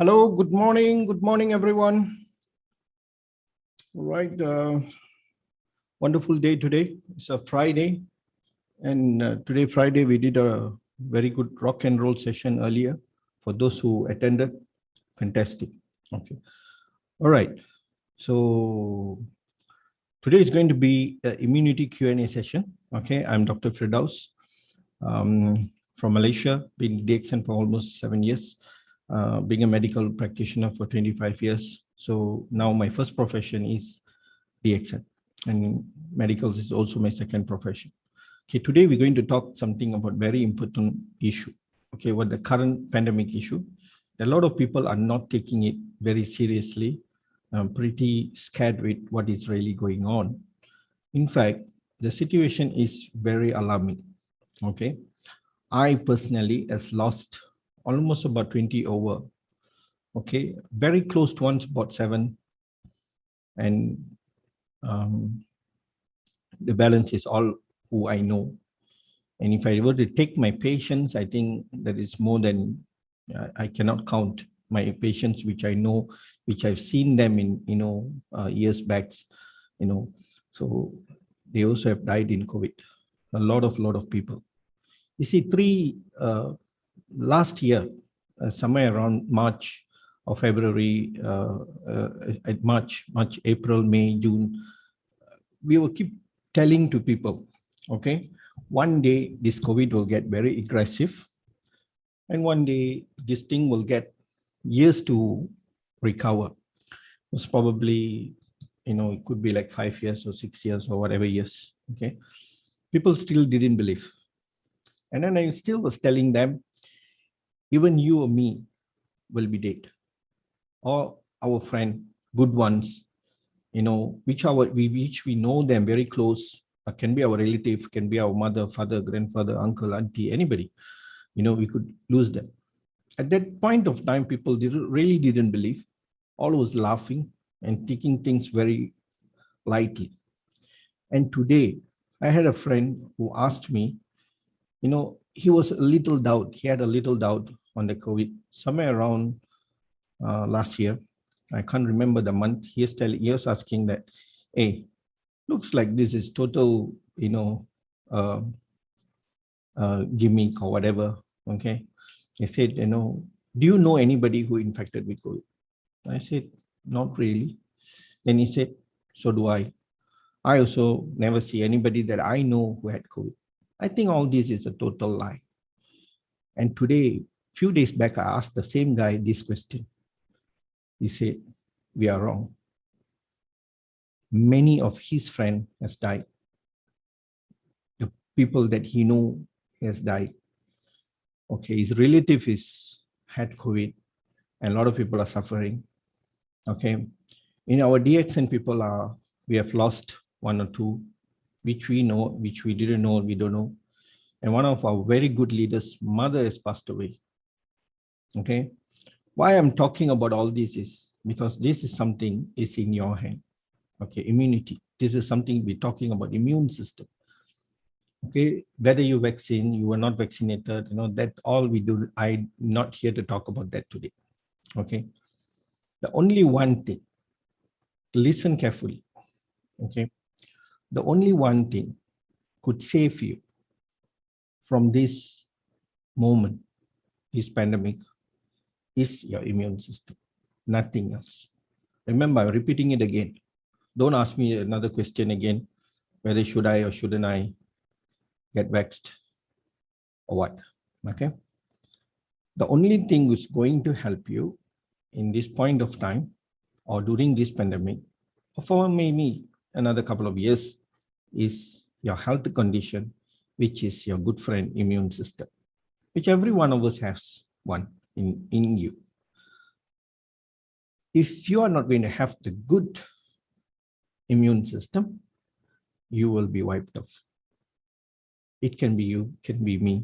Hello, good morning, everyone. All right, wonderful day today. It's a Friday, and today, Friday, we did a very good rock and roll session earlier. For those who attended, fantastic. Okay, all right. So today is going to be an immunity Q&A session. Okay, I'm Dr. Firdaus from Malaysia, been DXN for almost 7 years. Being a medical practitioner for 25 years. So now my first profession is DXN, and medical is also my second profession. Okay, today we're going to talk something about very important issue. Okay, what the current pandemic issue. A lot of people are not taking it very seriously. I'm pretty scared with what is really going on. In fact, the situation is very alarming. Okay, I personally has lost almost about 20 over. Okay, very close to ones, about 7. And the balance is all who I know. And if I were to take my patients, I think that is more than, I cannot count my patients, which I know, which I've seen them in, years back, so they also have died in COVID. A lot of people. You see, last year, somewhere around March or February, March, April, May, June, we will keep telling to people, okay, one day this COVID will get very aggressive, and one day this thing will get years to recover. It's probably, it could be like 5 years or 6 years or whatever years, okay. People still didn't believe. And then I still was telling them, even you or me will be dead, or our friend, good ones, which we know them very close, can be our relative, can be our mother, father, grandfather, uncle, auntie, anybody, we could lose them. At that point of time, people really didn't believe. All was laughing and taking things very lightly. And today, I had a friend who asked me, he was a little doubt. He had a little doubt on the COVID somewhere around last year. I can't remember the month. He was asking that, hey, looks like this is total, gimmick or whatever. Okay. He said, do you know anybody who infected with COVID? I said, not really. Then he said, so do I. I also never see anybody that I know who had COVID. I think all this is a total lie. And today, few days back, I asked the same guy this question. He said, we are wrong. Many of his friends has died. The people that he know has died. Okay, his relative had COVID, and a lot of people are suffering. Okay, in our DXN people we have lost 1 or 2, which we know, which we didn't know, we don't know. And one of our very good leaders' mother has passed away. Okay, why I'm talking about all this is because this is something is in your hand. Okay, immunity. This is something we're talking about, immune system. Okay, whether you vaccine, you are not vaccinated, that all we do. I'm not here to talk about that today. Okay, the only one thing, listen carefully. Okay, the only one thing could save you from this moment, this pandemic, is your immune system, nothing else. Remember, I'm repeating it again. Don't ask me another question again, whether should I or shouldn't I get vaxxed or what, okay? The only thing which is going to help you in this point of time or during this pandemic, or for maybe another couple of years, is your health condition, which is your good friend immune system, which every one of us has one in you. If you are not going to have the good immune system, you will be wiped off. It can be you, can be me,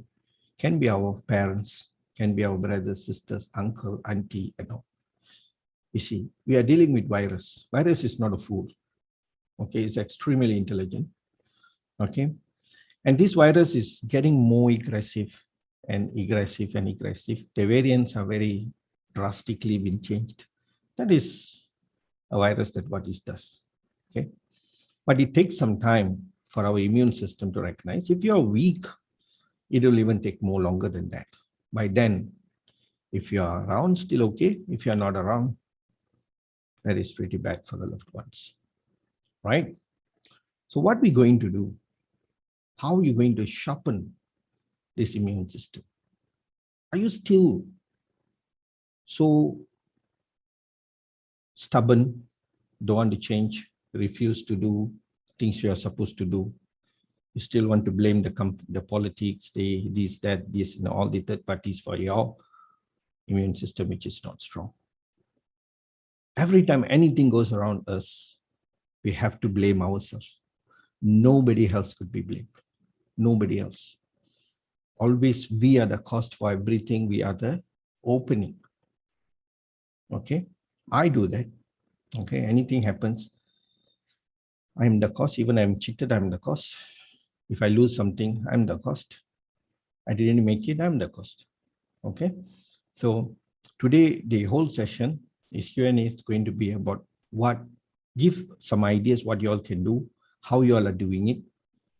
can be our parents, can be our brothers, sisters, uncle, auntie, and all. You see, we are dealing with virus. Virus is not a fool. Okay, it's extremely intelligent. Okay, and this virus is getting more aggressive and aggressive and aggressive. The variants are very drastically been changed. That is a virus that what it does. Okay. But it takes some time for our immune system to recognize. If you're weak, it will even take more longer than that. By then, if you are around, still okay. If you're not around, that is pretty bad for the loved ones, right? So what we're going to do, how are you going to sharpen this immune system? Are you still so stubborn, don't want to change, refuse to do things you are supposed to do? You still want to blame the politics, this, all the third parties for your immune system, which is not strong. Every time anything goes around us, we have to blame ourselves. Nobody else could be blamed. Nobody else. Always we are the cause for everything. We are the opening. Okay, I do that. Okay, anything happens, I'm the cause. Even I'm cheated, I'm the cause. If I lose something, I'm the cost. I didn't make it, I'm the cost. Okay, so today the whole session is Q&A. It's going to be about give some ideas what you all can do, how you all are doing it.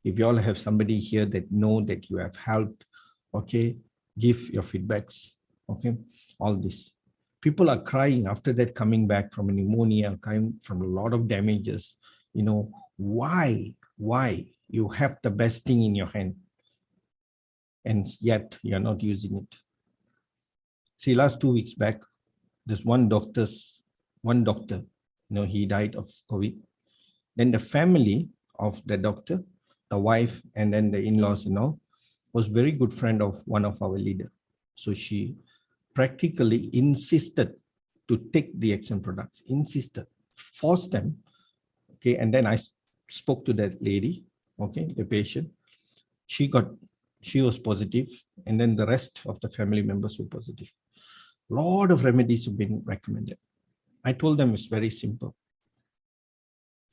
If you all have somebody here that know that you have helped, okay, give your feedbacks. Okay, all this. People are crying after that, coming back from a pneumonia, coming from a lot of damages. You know, why you have the best thing in your hand and yet you're not using it? See, last 2 weeks back, there's one doctor, he died of COVID. Then the family of the doctor, the wife, and then the in-laws, was very good friend of one of our leader. So she practically insisted to take the DXN products, forced them. Okay, and then I spoke to that lady, okay, the patient. She was positive, and then the rest of the family members were positive. A lot of remedies have been recommended. I told them it's very simple.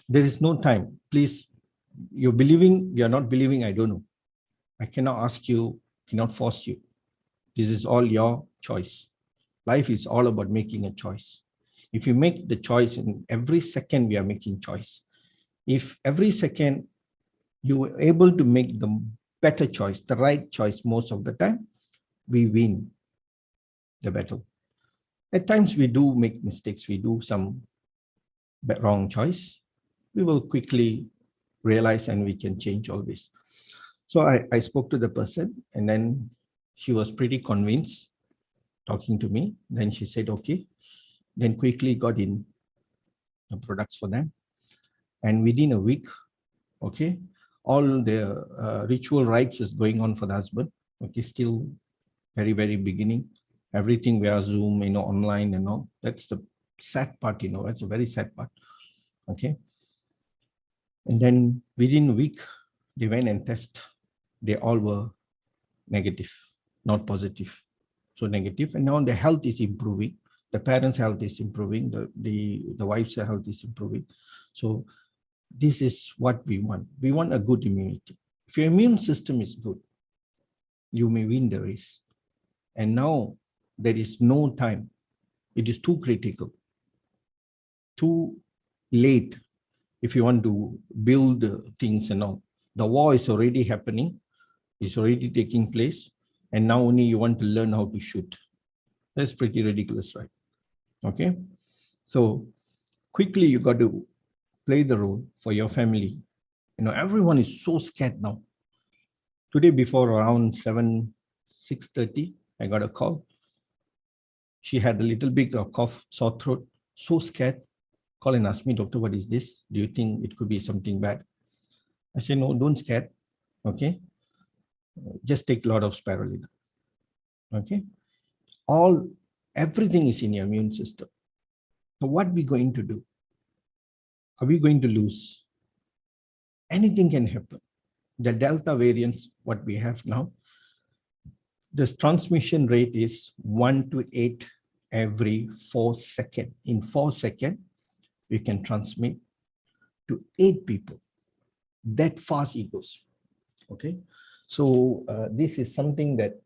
There is no time. Please, you're believing, you're not believing, I don't know. I cannot ask you, cannot force you. This is all your choice. Life is all about making a choice. If you make the choice, and every second we are making choice. If every second you were able to make the better choice, the right choice most of the time, we win the battle. At times we do make mistakes, we do some wrong choice. We will quickly realize and we can change always. So I spoke to the person, and then she was pretty convinced talking to me. Then she said, okay, then quickly got in the products for them. And within a week, okay, all the ritual rites is going on for the husband. Okay, still very, very beginning. Everything via Zoom, online and all. That's the sad part, it's a very sad part. Okay. And then within a week, they went and tested. They all were negative, not positive. So negative. And now the health is improving. The parents' health is improving. The wife's health is improving. So this is what we want. We want a good immunity. If your immune system is good, you may win the race. And now there is no time. It is too critical, too late. If you want to build things and all, the war is already happening. It's already taking place. And now only you want to learn how to shoot. That's pretty ridiculous, right? Okay. So quickly you got to play the role for your family. Everyone is so scared now. Today before around 6:30, I got a call. She had a little bit of cough, sore throat, so scared. Call and ask me, doctor, what is this? Do you think it could be something bad? I said, no, don't scare. Okay. Just take a lot of spirulina. Okay. Everything is in your immune system. So what are we going to do? Are we going to lose? Anything can happen. The Delta variants, what we have now, this transmission rate is 1 to 8 every 4 seconds. In 4 seconds, we can transmit to 8 people. That fast it goes. Okay. So this is something that,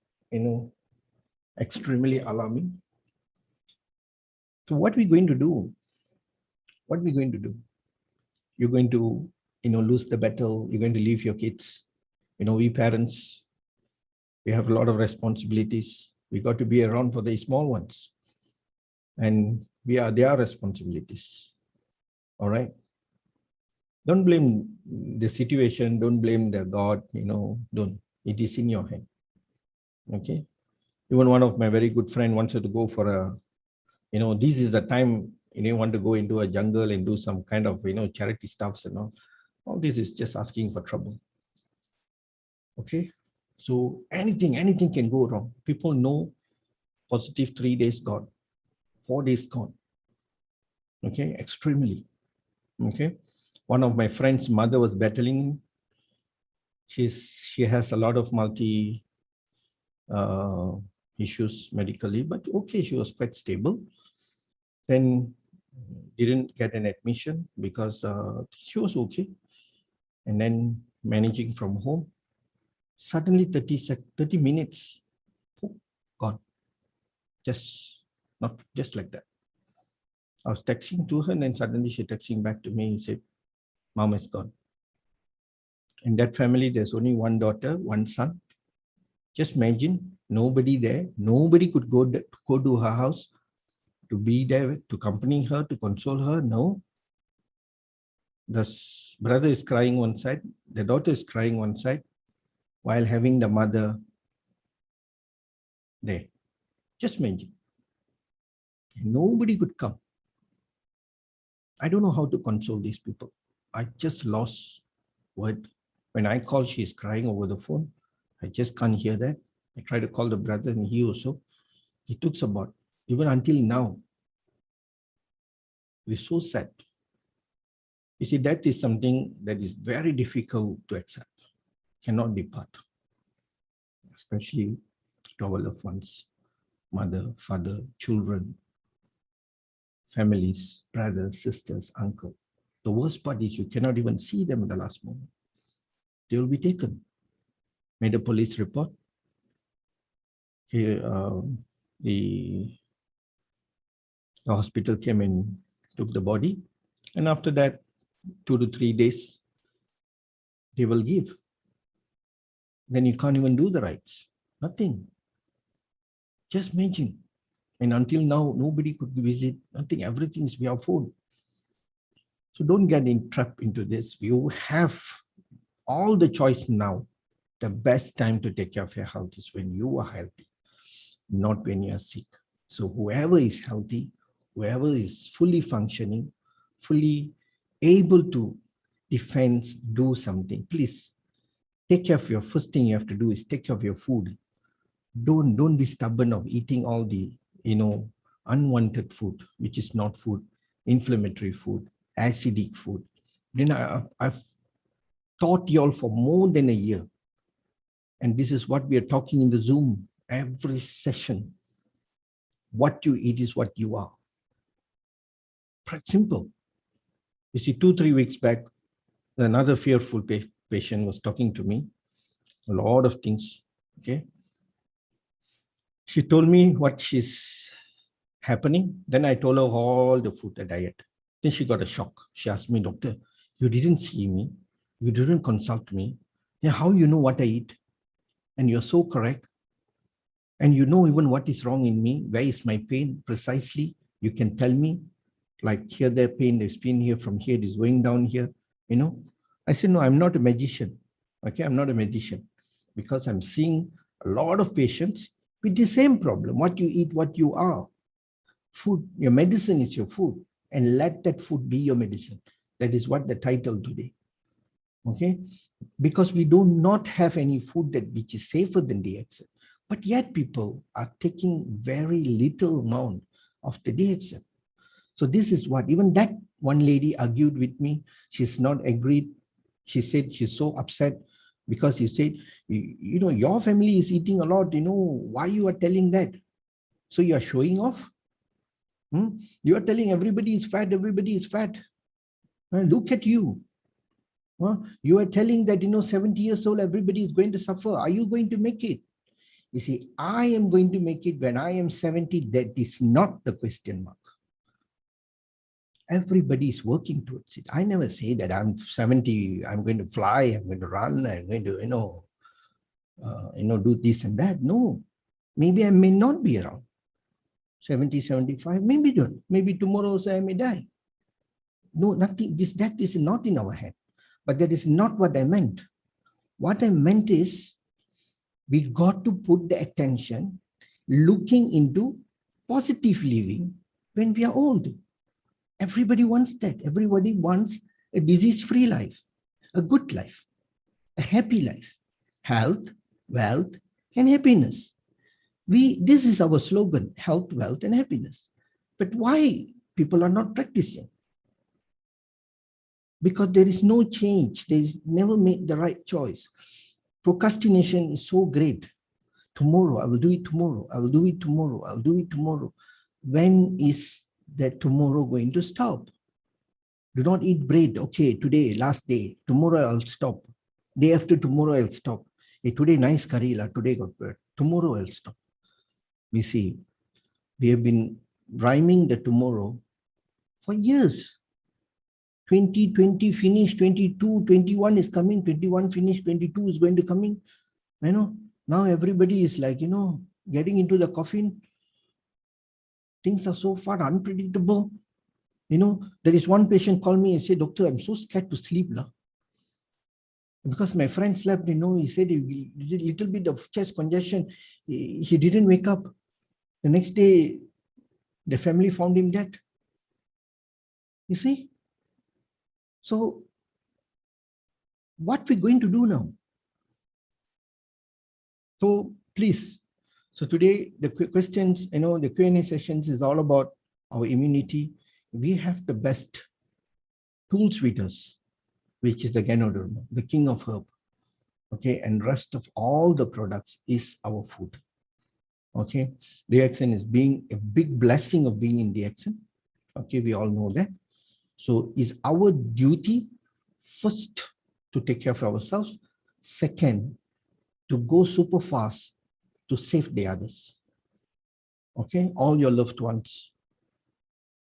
extremely alarming. So what are we going to do? What are we going to do? You're going to, lose the battle. You're going to leave your kids. We parents, we have a lot of responsibilities. We got to be around for the small ones. And their responsibilities. All right. Don't blame the situation. Don't blame the God. Don't. It is in your hand. Okay. Even one of my very good friend wanted to go for this is the time you want to go into a jungle and do some kind of charity stuffs and all this is just asking for trouble. Okay, so anything can go wrong. People know positive 3 days gone, 4 days gone. Okay, extremely. Okay, one of my friend's mother was battling. She has a lot of multi issues medically, but okay, she was quite stable. Then didn't get an admission because she was okay. And then managing from home, suddenly 30 minutes, gone. Not just like that. I was texting to her and then suddenly she texting back to me and said, Mom is gone. In that family, there's only one daughter, one son. Just imagine, nobody there. Nobody could go to her house to be there, to accompany her, to console her. No. The brother is crying one side, the daughter is crying one side, while having the mother there. Just imagine. Nobody could come. I don't know how to console these people. I just lost word. When I call, she's crying over the phone. I just can't hear that. I try to call the brother and he also. It took about, even until now, it's so sad. You see, that is something that is very difficult to accept. Cannot depart. Especially to our loved ones, mother, father, children, families, brothers, sisters, uncle. The worst part is you cannot even see them at the last moment. They will be taken. Made a police report. Okay, the hospital came and took the body. And after that, 2 to 3 days, they will give. Then you can't even do the rites. Nothing. Just imagine. And until now, nobody could visit. Nothing. Everything is via phone. So don't get trapped into this. You have all the choice now. The best time to take care of your health is when you are healthy, not when you are sick. So whoever is healthy, whoever is fully functioning, fully able to defend, do something, please take care of your first thing you have to do is take care of your food. Don't be stubborn of eating all the unwanted food, which is not food, inflammatory food, acidic food. Then I've taught you all for more than a year. And this is what we are talking in the Zoom every session. What you eat is what you are. Quite simple. You see, 2-3 weeks back, another fearful patient was talking to me. A lot of things. Okay. She told me what she's happening. Then I told her all the food, the diet. Then she got a shock. She asked me, Doctor, you didn't see me. You didn't consult me. Then how you know what I eat? And you're so correct. And you know even what is wrong in me. Where is my pain precisely? You can tell me. Like here, their pain, there's pain here, from here, it is going down here. I said, no, I'm not a magician. Okay, I'm not a magician. Because I'm seeing a lot of patients with the same problem. What you eat, what you are. Food, your medicine is your food. And let that food be your medicine. That is what the title today. Okay, because we do not have any food which is safer than DXN. But yet people are taking very little amount of the DXN. So this is what, even that one lady argued with me. She's not agreed. She said she's so upset because he said, your family is eating a lot, why you are telling that? So you are showing off? You are telling everybody is fat, everybody is fat. Look at you. You are telling that, 70 years old, everybody is going to suffer. Are you going to make it? You see, I am going to make it when I am 70. That is not the question mark. Everybody is working towards it. I never say that I'm 70, I'm going to fly, I'm going to run, I'm going to, do this and that. No, maybe I may not be around 70, 75, maybe don't. Maybe tomorrow also I may die. No, nothing. That is not in our head. But that is not what I meant. What I meant is we got to put the attention looking into positive living when we are old. Everybody wants that. Everybody wants a disease-free life, a good life, a happy life, health, wealth, and happiness. This is our slogan, health, wealth, and happiness. But why people are not practicing? Because there is no change. They never make the right choice. Procrastination is so great. Tomorrow, I will do it tomorrow. I will do it tomorrow. I'll do it tomorrow. When is that tomorrow going to stop? Do not eat bread. Okay, today, last day. Tomorrow I'll stop. Day after tomorrow I'll stop. Hey, today nice curry la. Today got bread. Tomorrow I'll stop. We see, we have been rhyming the tomorrow for years. 2020 finished, 22, 21 is coming, 21 finished, 22 is going to coming. Now everybody is like, getting into the coffin. Things are so far unpredictable. There is one patient called me and said, "Doctor, I'm so scared to sleep. Because my friend slept, he said he did a little bit of chest congestion. He didn't wake up. The next day, the family found him dead." You see? So, what we're going to do now? So, please. So today, the questions, the Q&A sessions is all about our immunity. We have the best tools with us, which is the Ganoderma, the king of herb. Okay, and rest of all the products is our food. Okay, DXN is being a big blessing of being in DXN. Okay, we all know that. So it's our duty first to take care of ourselves. Second, to go super fast to save the others. Okay, all your loved ones,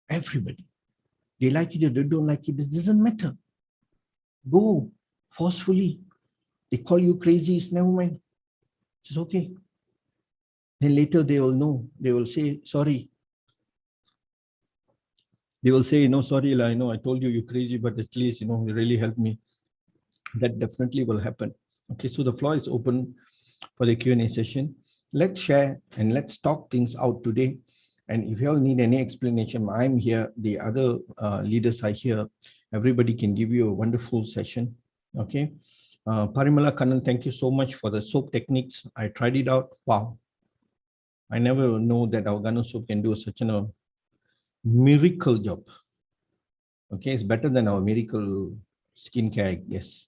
everybody. They like it or they don't like it, it doesn't matter. Go forcefully. They call you crazy, it's never mind. It's okay. Then later they will know. They will say, sorry. They will say, no, sorry, I know I told you you're crazy, but at least, you really helped me. That definitely will happen. Okay, so the floor is open for the Q&A session. Let's share and let's talk things out today. And if you all need any explanation, I'm here. The other leaders are here. Everybody can give you a wonderful session. Okay. Parimala Kannan, thank you so much for the soap techniques. I tried it out. Wow. I never know that our Gano soap can do such a miracle job. Okay, it's better than our miracle skincare, I guess.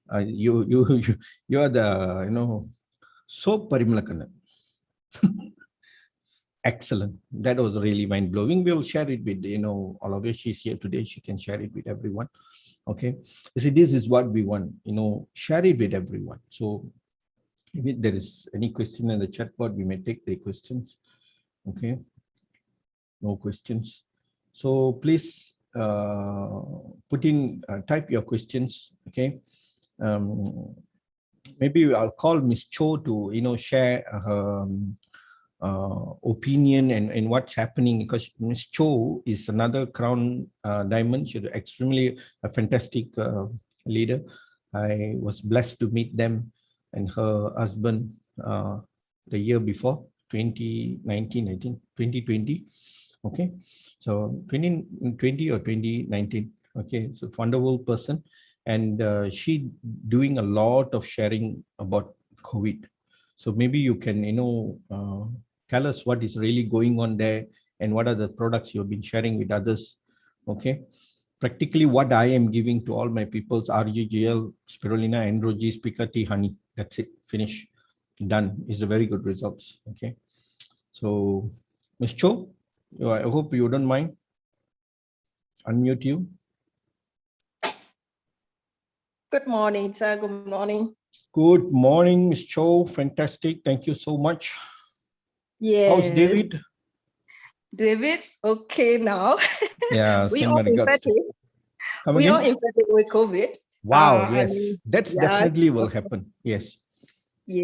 You are the soap Parimala Kannan. Excellent. That was really mind blowing. We will share it with all of you. She's here today. She can share it with everyone. Okay. You see, this is what we want. Share it with everyone. So if there is any question in the chat board, we may take the questions. Okay. No questions. So please type your questions. Okay. Maybe I'll call Miss Cho to share her opinion and what's happening, because Miss Cho is another Crown Diamond. She's extremely a fantastic leader. I was blessed to meet them and her husband the year before, 2019, I think, 2020. Okay, so 2020 or 2019. Okay, so wonderful person, and she doing a lot of sharing about COVID. So maybe you can tell us what is really going on there and what are the products you've been sharing with others. Okay, practically what I am giving to all my people's RGGL, spirulina, androgy, spica tea, honey. That's it, finish, done. Is a very good results. Okay, so Ms. Cho, I hope you don't mind. Unmute you. Good morning, sir. Good morning. Good morning, Ms. Cho. Fantastic. Thank you so much. Yes. How's David? David's okay now. Yeah, We send all my regards to. infected. Come We all again? infected with COVID. Wow, I yes, mean, that's yeah, definitely will happen. Yes.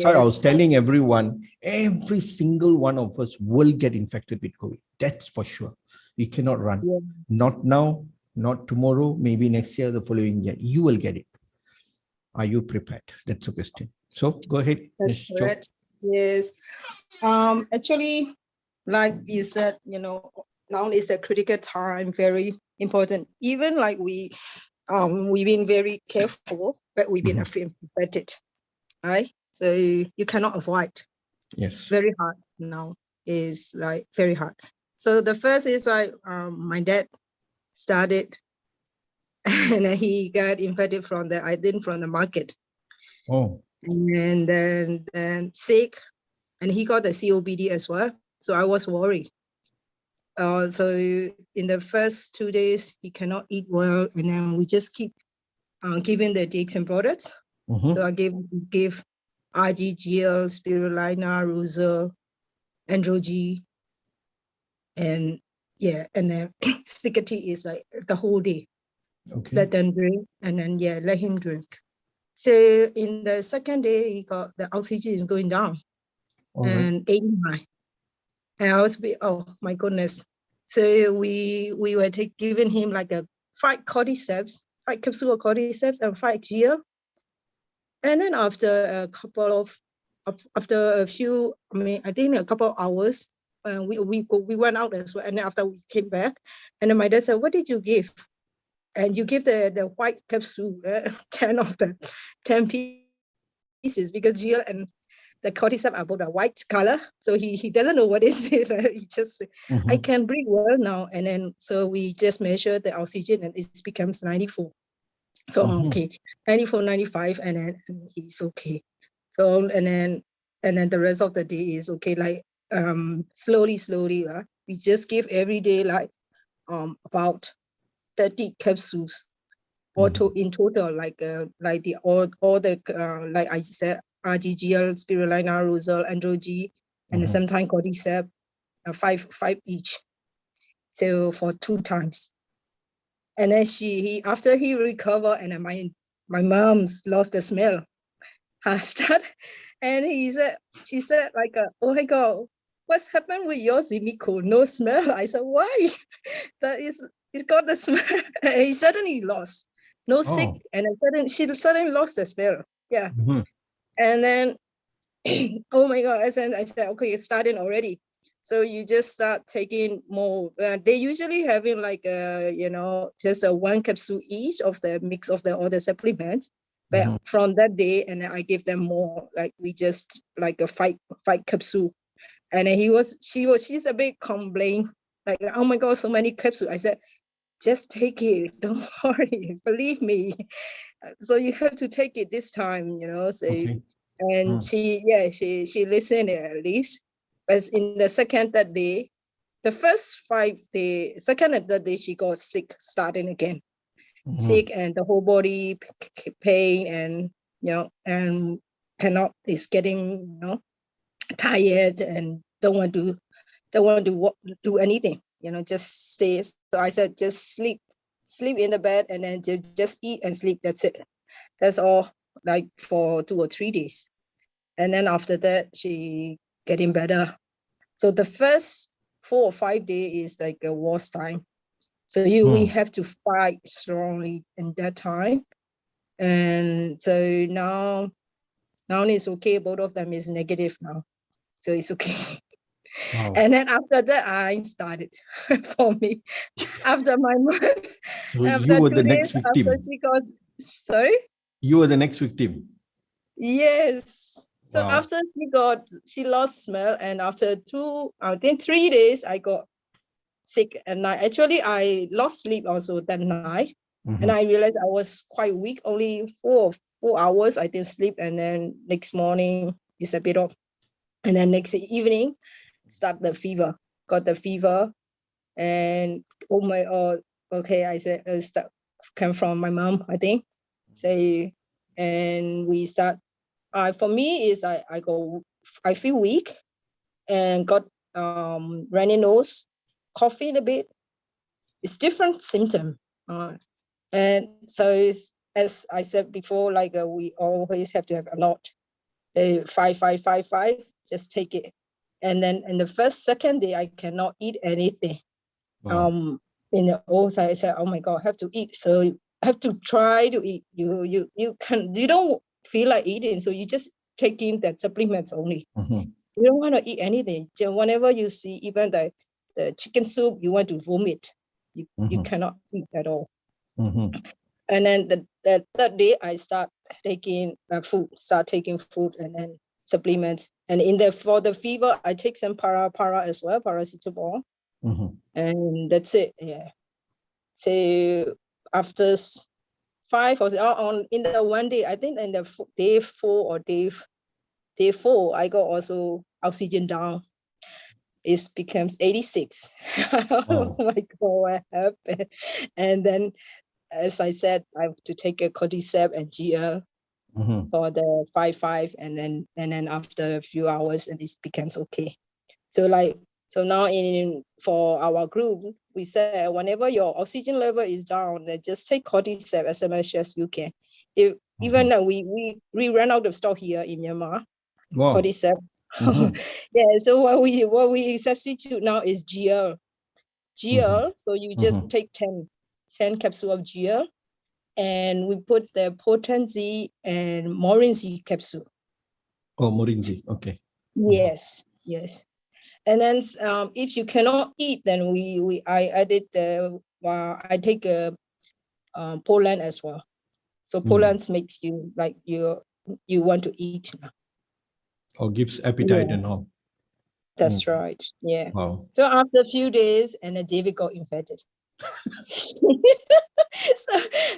So I was yes, telling everyone, every single one of us will get infected with COVID. That's for sure. We cannot run. yeah, Not now, not tomorrow, maybe next year, the following year. You will get it. Are you prepared? That's the question. So go ahead, that's Ms. Cho. correct. Yes. Actually, like you said, now is a critical time, very important. Even like we've been very careful, but we've been infected, right? So you cannot avoid. Yes. Very hard now is like very hard. So the first is like my dad started and then he got infected from the market. Oh. And then sick, and he got the COPD as well. So I was worried. So in the first 2 days, he cannot eat well, and then we just keep giving the DXN products. So I give RGGL, spirulina, Rosal, Androgy, and yeah, and then spaghetti is like the whole day. Okay. Let them drink, and then let him drink. So in the second day, he got the oxygen is going down. All right. And 89. And I was, oh my goodness. So we were giving him like a 5 cordyceps, 5 capsule of cordyceps and 5 GL. And then after a few, I think a couple of hours, we went out as well. And then after we came back, and then my dad said, "What did you give?" And you give the white capsule, 10 of the 10 pieces, because GL and the cordyceps are both a white color. So he doesn't know what is it. He just, I can breathe well now. And then, so we just measure the oxygen and it becomes 94. So, okay, 94, 95, and then he's okay. So, and then the rest of the day is okay. Like, slowly, we just give every day, like, about 30 capsules or in total, like the all the like I said, RGGL, spirulina, Rosal, Androgy, and sometimes cordyceps, five each. So for 2 times. And then after he recovered, and then my mom's lost the smell. I started, and she said like, "Oh my God, what's happened with your Zimiko? No smell." I said, "Why?" That is, it's got the smell. And he suddenly lost. No sick, and then she suddenly lost the smell. Yeah. And then, oh my God, and I said, okay, it's starting already. So you just start taking more. They usually having like just a 1 capsule each of the mix of all the supplements. But from that day, and I give them more. Like we just like a 5 capsule. And then she's a bit complain, like, "Oh my God, so many capsules." I said, "Just take it. Don't worry. Believe me." So you have to take it this time, So, and she listened at least. But in the second, third day, the first 5 days, second and third day, she got sick, starting again. Sick, and the whole body pain, and and is getting tired, and don't want to do anything, just stay. So I said, just sleep in the bed, and then just eat and sleep. That's it. That's all, like for 2 or 3 days. And then after that, she getting better. So the first 4 or 5 days is like a worst time. So we have to fight strongly in that time. And so now it's okay. Both of them is negative now. So it's okay. Wow. And then after that, I started for me. After my mom, So after you were 2 the days next victim. after she got, sorry? You were the next victim. Yes. So Wow. after she lost smell, and after 3 days, I got sick, and I lost sleep also that night. And I realized I was quite weak, only 4 hours I didn't sleep, and then next morning it's a bit off. And then next evening, got the fever, and oh my God, okay, I said stuff came from my mom, I think. So, and we start. For me is I feel weak, and got runny nose, coughing a bit. It's different symptom. And so it's, as I said before, like we always have to have a lot. 5, just take it. And then in the second day, I cannot eat anything. Wow. In the old side, I said, oh my God, I have to eat. So I have to try to eat. You don't feel like eating, so you just take in that supplements only. Mhm. You don't want to eat anything. Whenever you see even the chicken soup, you want to vomit. You Mhm. cannot eat at all. Mhm. And then the third day, I start taking food, and then supplements. And for the fever, I take some para as well, paracetamol, Mhm. and that's it. Yeah. So after 5 or in the one day, I think in the day 4 or day 4, I got also oxygen down. It becomes 86. Oh Wow. my God, what happened? And then, as I said, I have to take a cordyceps and GL Mhm. for the 5, and then after a few hours, and this becomes okay. So now for our group, we said whenever your oxygen level is down, then just take cordyceps as much as you can. Even though we ran out of stock here in Myanmar, Wow. cordyceps. Mhm. Yeah. So what we substitute now is GL. Mhm. So you just Mhm. take 10 capsule of GL, and we put the potency and morinzi capsule. Oh, Morinji. Okay. Yes. And then if you cannot eat, then I added I take a Poland as well. So Poland makes you like you want to eat now. Or gives appetite Yeah, and all. that's Mm. right. Yeah. Wow. So after a few days, and then David got infected. So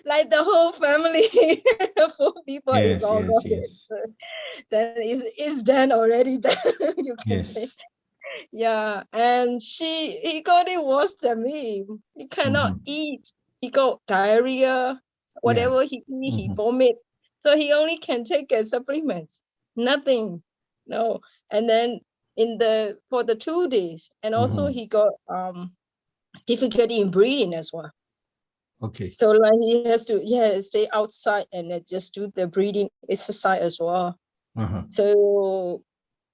like the whole family, 4 people is Yes, all yes, got it. yes. So then it's done already. Done, you can say. Yes. Yeah, and he got it worse than me. He cannot Mhm. eat. He got diarrhea. Yeah. Whatever he eat, he Mhm. vomit. So he only can take supplements. Nothing. No. And then for the 2 days, and also Mhm. he got difficulty in breathing as well. Okay. So like he has to stay outside and just do the breathing exercise as well. Uh-huh. So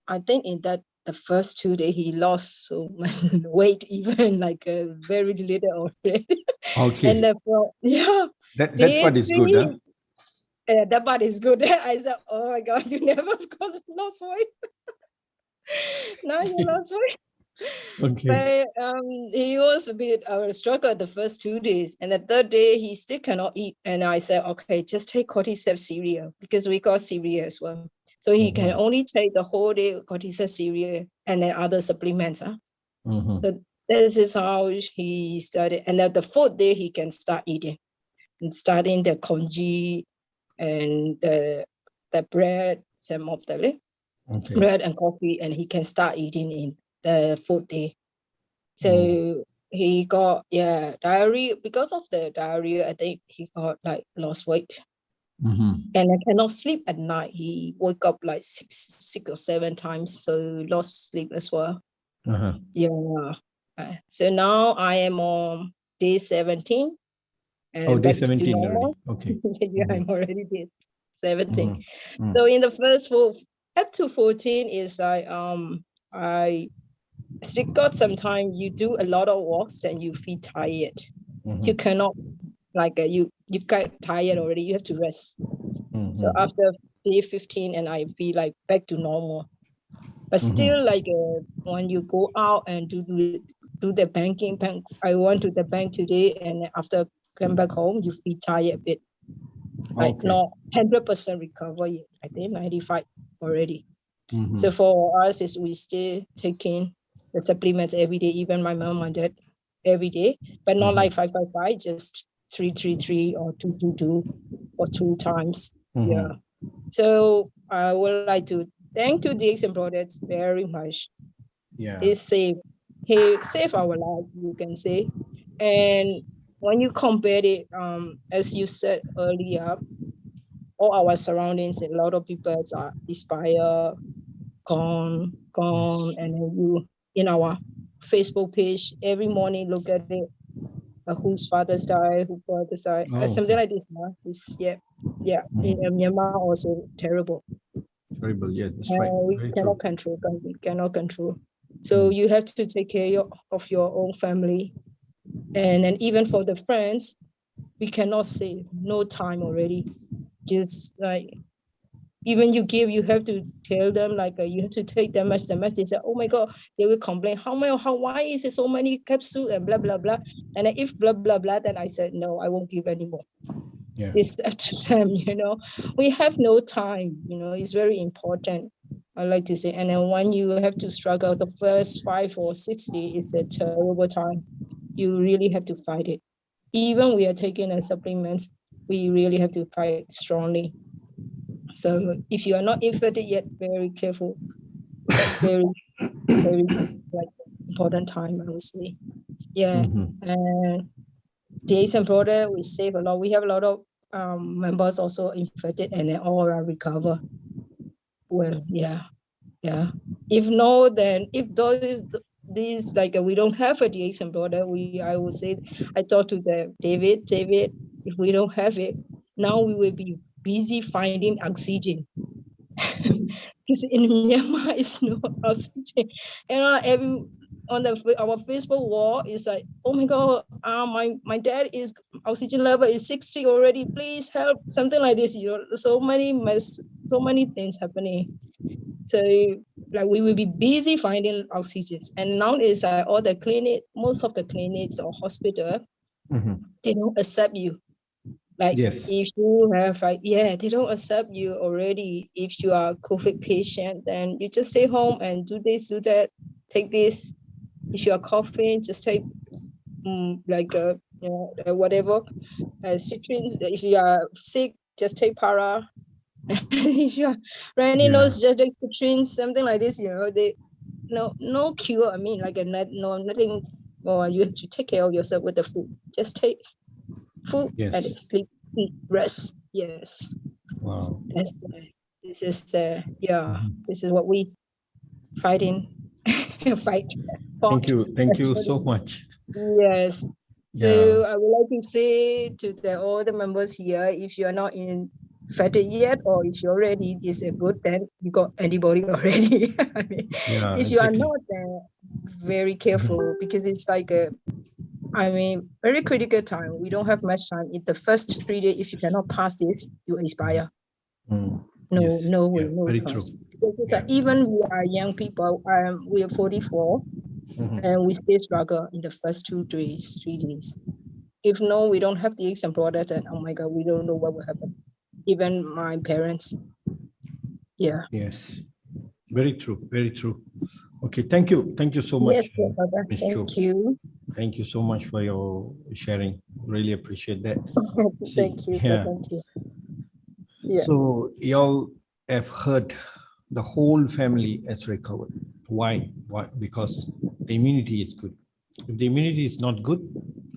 I think in the first 2 days he lost so much weight, even like very little already. And Okay. That day part is good, huh? 3, that part is good. I said, oh my God, you never lost weight. Now you lost weight. Okay. But he was a bit struggle the first 2 days, and the third day he still cannot eat. And I said, okay, just take cordyceps cereal, because we got cereal as well. So he can Mhm. only take the whole day cordyceps cereal and then other supplements. Mhm. So this is how he started. And then the 4th day he can start eating, and starting the congee and the bread, some of the Okay. bread and coffee, and he can start eating in the 4th day. Mm. So he got diarrhea. Because of the diarrhea, I think he got like lost weight. Mhm. And I cannot sleep at night. He woke up like six or 7 times, so lost sleep as well. Uh-huh. Yeah. So now I am on day 17 Oh, and day back to 17 normal. already. Okay. Yeah, Mhm. I'm already day 17. Mhm. Mm. So in the first up to 14 is like I still got some time. You do a lot of walks and you feel tired. You Mhm. cannot like you get tired already. You have to rest. So Mhm. after day 15, and I feel like back to normal. But Mhm. still, like when you go out and do the bank, I went to the bank today, and after come back home, you feel tired a bit, like Okay. not 100% recover yet. I think 95 already. So Mhm. for us, is we still taking the supplements every day. Even my mom and dad every day, but not like Mhm. 5, just 3, or 2, or 2 times. Yeah. Mhm. So I would like to thank to DXN products very much. Yeah. He saved our life, you can say. And when you compare it, as you said earlier, all our surroundings, a lot of people are inspired, gone, Yes. and then you in our Facebook page every morning. Look at it. Whose fathers died, whose brothers died, Oh, something like this. It's, yeah. In Myanmar also terrible. terrible. Yeah, that's right. We Very cannot true. control. We cannot control. So you have to take care of your own family, and then even for the friends, we cannot say no time already. Just like even you have to tell them like you have to take them as the message. They say, oh my God, they will complain. Why is it so many capsules and blah blah blah. And then if blah blah blah, then I said no, I won't give anymore. Yeah. It's up to them, We have no time, It's very important. I like to say, and then when you have to struggle the first 5 or 6 days, it's a terrible time. You really have to fight it. Even we are taking a supplements, we really have to fight strongly. So if you are not infected yet, very careful. Very, very like important time, I would say. Yeah. And DXN product, we save a lot. We have a lot of members also infected and then all are recover. Well, yeah. If no, then if these like we don't have a DXN product, I would say I talked to David, if we don't have it, now we will be busy finding oxygen. Because in Myanmar, it's no oxygen. And on our Facebook wall is like, oh my God, my dad is oxygen level is 60 already. Please help, something like this. So many things happening. So like we will be busy finding oxygens. And now is all the clinic, most of the clinics or hospital, they don't accept you. Like if you have they don't accept you already. If you are COVID patient, then you just stay home and do this, do that, take this. If you are coughing, just take whatever citrines. If you are sick, just take para. If you are running nose, just take citrines, something like this. They no cure. I mean, like nothing. Or you have to take care of yourself with the food. Just take food and sleep, eat, rest. Yes. Wow. This is what we fighting fight. Thank you so much. Yes. So I would like to say to all the members here, if you are not infected yet, or if you already is a good, then you got antibody already. I mean, if you are not, then very careful because it's like very critical time. We don't have much time. In the first 3 days, if you cannot pass this, you expire. No way, no pass. Because it's like, even we are young people, we are 44, and we still struggle in the first 3 days. If no, we don't have the DXN product, and oh my God, we don't know what will happen. Even my parents. Yeah. Yes. Very true. Very true. Okay. Thank you so much. Yes, Ms. Thank you. Thank you so much for your sharing. Really appreciate that. Thank you. Yeah. Thank you. Yeah. So y'all have heard the whole family has recovered. Why? Because the immunity is good. If the immunity is not good,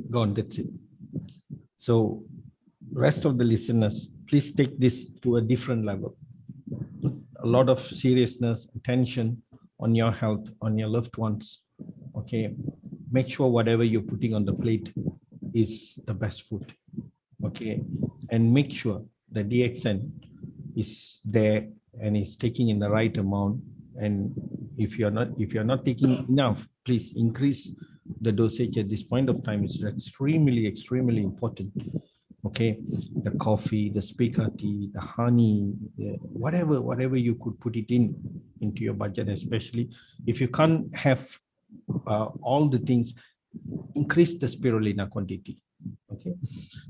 gone, that's it. So rest of the listeners, please take this to a different level. Put a lot of seriousness, attention on your health, on your loved ones. Okay. Make sure whatever you're putting on the plate is the best food. Okay. And make sure the DXN is there and is taking in the right amount. And if you're not taking enough, please increase the dosage at this point of time. Is extremely important. Okay, the coffee, the spica tea, the honey, whatever you could put it into your budget, especially if you can't have all the things, increase the spirulina quantity. Okay,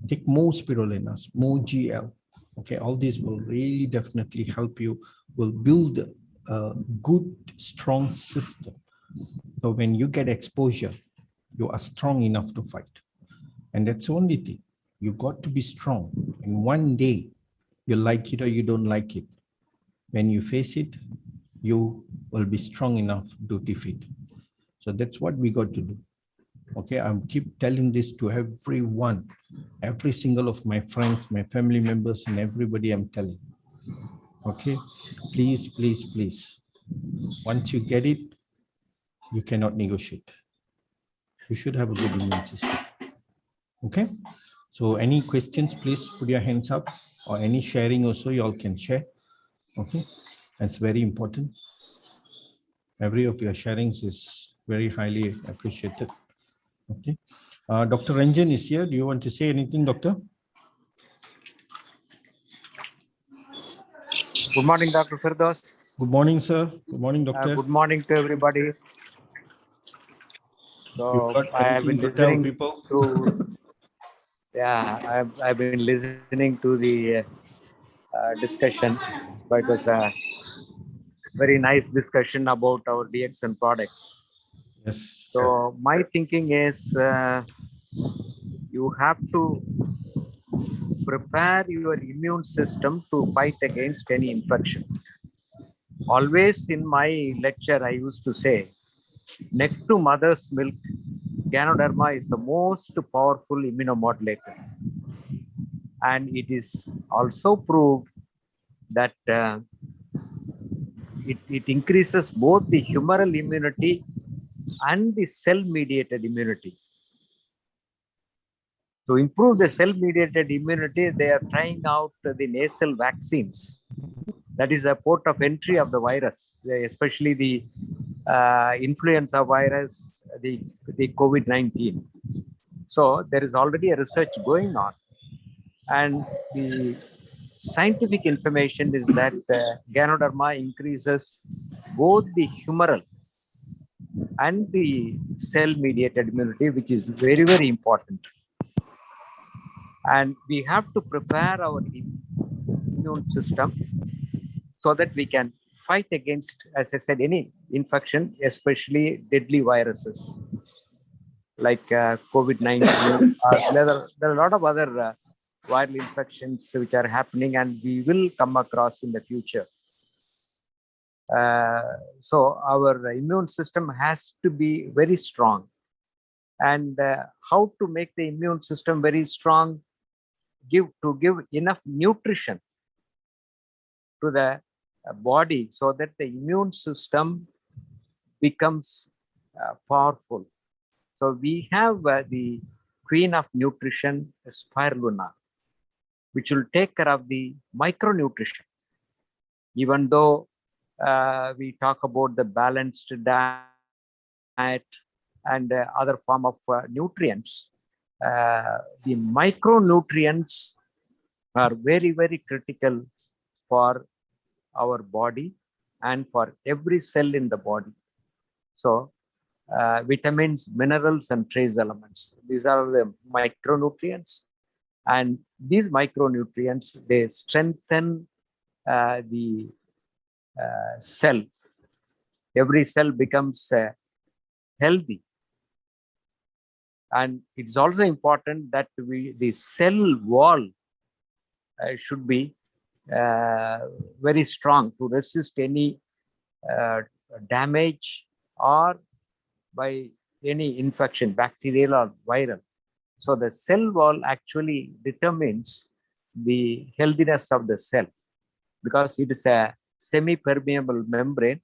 take more spirulinas, more GL. Okay, all these will really definitely help you, will build a good, strong system. So when you get exposure, you are strong enough to fight. And that's the only thing. You got to be strong. And one day, you like it or you don't like it. When you face it, you will be strong enough to defeat. So that's what we got to do. Okay, I keep telling this to everyone, every single of my friends, my family members, and everybody I'm telling. Okay, please. Once you get it, you cannot negotiate. you should have a good immune system. Okay. So any questions, please put your hands up, or any sharing also you all can share. Okay. That's very important. Every of your sharings is very highly appreciated. Okay. Dr. Ranjan is here. Do you want to say anything, doctor? Good morning, Dr. Firdaus. Good morning, sir. Good morning, doctor. Good morning to everybody. You've So got I have been anything to tell listening people? to, yeah, I've been listening to the discussion, but it was a very nice discussion about our DXN products. Yes. So my thinking is you have to prepare your immune system to fight against any infection. Always in my lecture, I used to say, next to mother's milk, Ganoderma is the most powerful immunomodulator. And it is also proved that it increases both the humoral immunity and the cell-mediated immunity. To improve the cell-mediated immunity, they are trying out the nasal vaccines. That is a port of entry of the virus, especially the influenza virus, the COVID-19. So there is already a research going on. And the scientific information is that Ganoderma increases both the humoral and the cell-mediated immunity, which is very, very important. And we have to prepare our immune system so that we can fight against, as I said, any infection, especially deadly viruses like COVID-19. There are a lot of other viral infections which are happening and we will come across in the future. So our immune system has to be very strong. And how to make the immune system very strong? Give enough nutrition to the body so that the immune system becomes powerful. So we have the queen of nutrition, spirulina, which will take care of the micronutrition. Even though we talk about the balanced diet and other form of nutrients, the micronutrients are very, very critical for our body and for every cell in the body. So vitamins, minerals, and trace elements, these are the micronutrients. And these micronutrients, they strengthen the cell. Every cell becomes healthy. And it's also important that the cell wall should be very strong to resist any damage or by any infection, bacterial or viral. So the cell wall actually determines the healthiness of the cell because it is a semi-permeable membrane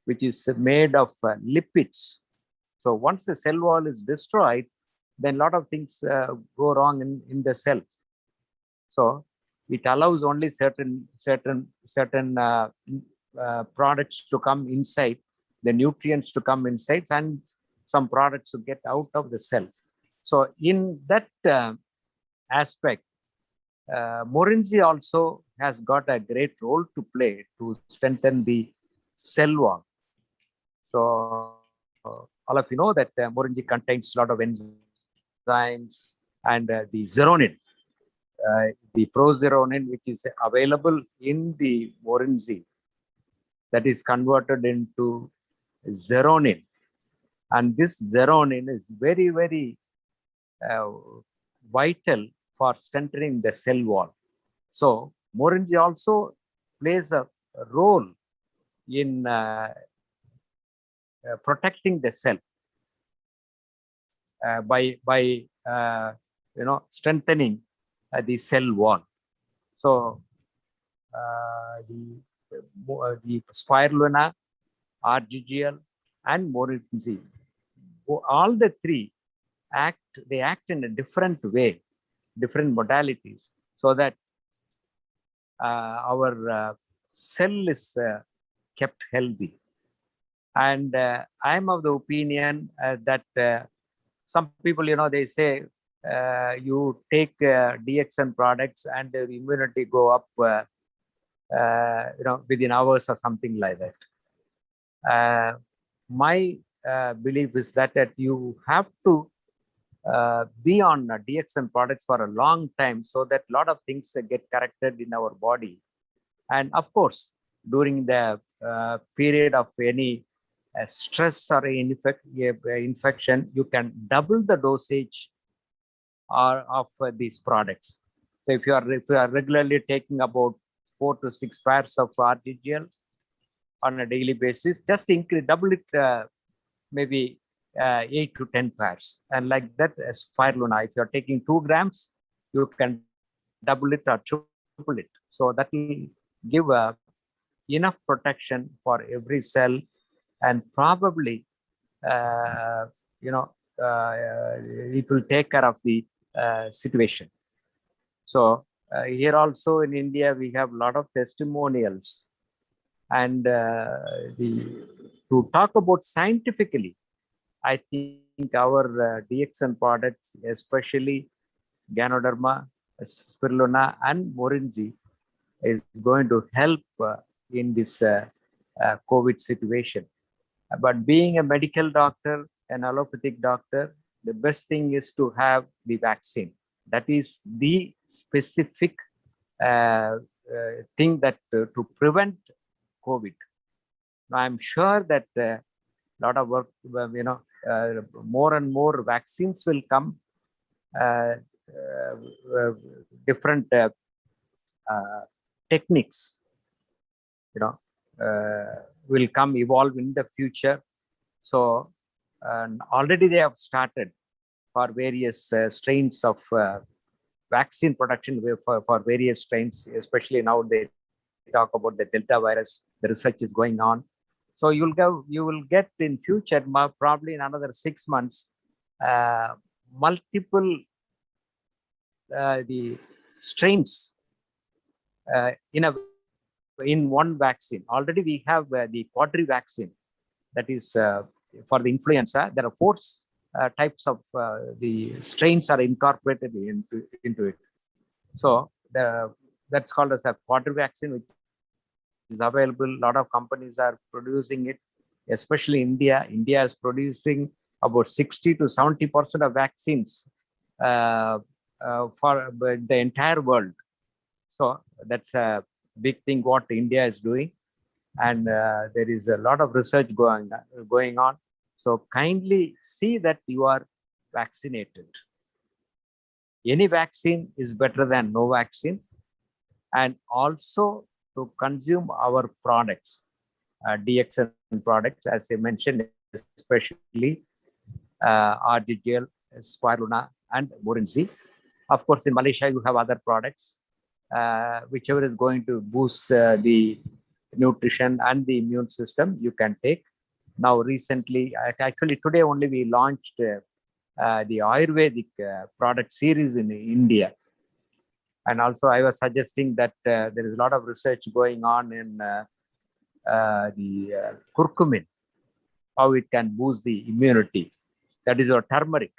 which is made of lipids. So once the cell wall is destroyed, then a lot of things go wrong in the cell. So it allows only certain products to come inside, the nutrients to come inside, and some products to get out of the cell. So in that aspect, Morinji also has got a great role to play to strengthen the cell wall. So all of you know that Morinji contains a lot of enzymes and the zeronin, the prozeronin, which is available in the Morinji, that is converted into zeronin. And this zeronin is very, very vital for strengthening the cell wall. So Morinji also plays a role in protecting the cell by strengthening the cell wall. So the spirulina, RGGL, and Morinji, all the three they act in a different way, different modalities, so that our cell is kept healthy. And I'm of the opinion that some people, they say you take DXN products and the immunity go up, within hours or something like that. My belief is that you have to be on DXN products for a long time, so that a lot of things get corrected in our body. And of course, during the period of any stress or infection, you can double the dosage of these products. So if you are regularly taking about 4 to 6 pairs of RGGL on a daily basis, just double it, maybe 8 to 10 pairs. And like that, Spirulina, if you're taking 2 grams, you can double it or triple it. So that will give enough protection for every cell, and probably, it will take care of the situation. So here also in India, we have a lot of testimonials. And to talk about scientifically, I think our DXN products, especially Ganoderma, Spirulina, and Morinji, is going to help in this COVID situation. But being a medical doctor, an allopathic doctor, the best thing is to have the vaccine. That is the specific thing that to prevent COVID. Now, I'm sure that a lot of work, more and more vaccines will come, different techniques, will come evolve in the future. So already they have started for various strains of vaccine production for various strains, especially now they talk about the Delta virus. The research is going on. So you will get in future, probably in another 6 months, multiple the strains in one vaccine. Already we have the quadri vaccine, that is for the influenza. There are 4 types of the strains are incorporated into it. So that's called as a quadri vaccine, which is available. A lot of companies are producing it, especially India. India is producing about 60 to 70% of vaccines for the entire world. So that's a big thing what India is doing. And there is a lot of research going on. So kindly see that you are vaccinated. Any vaccine is better than no vaccine. And also to consume our products, DXN products, as I mentioned, especially RGGL, Spirulina, and Morinji. Of course, in Malaysia, you have other products, whichever is going to boost the nutrition and the immune system, you can take. Now, recently, actually today only we launched the Ayurvedic product series in India. And also I was suggesting that there is a lot of research going on in the curcumin, how it can boost the immunity. That is your turmeric.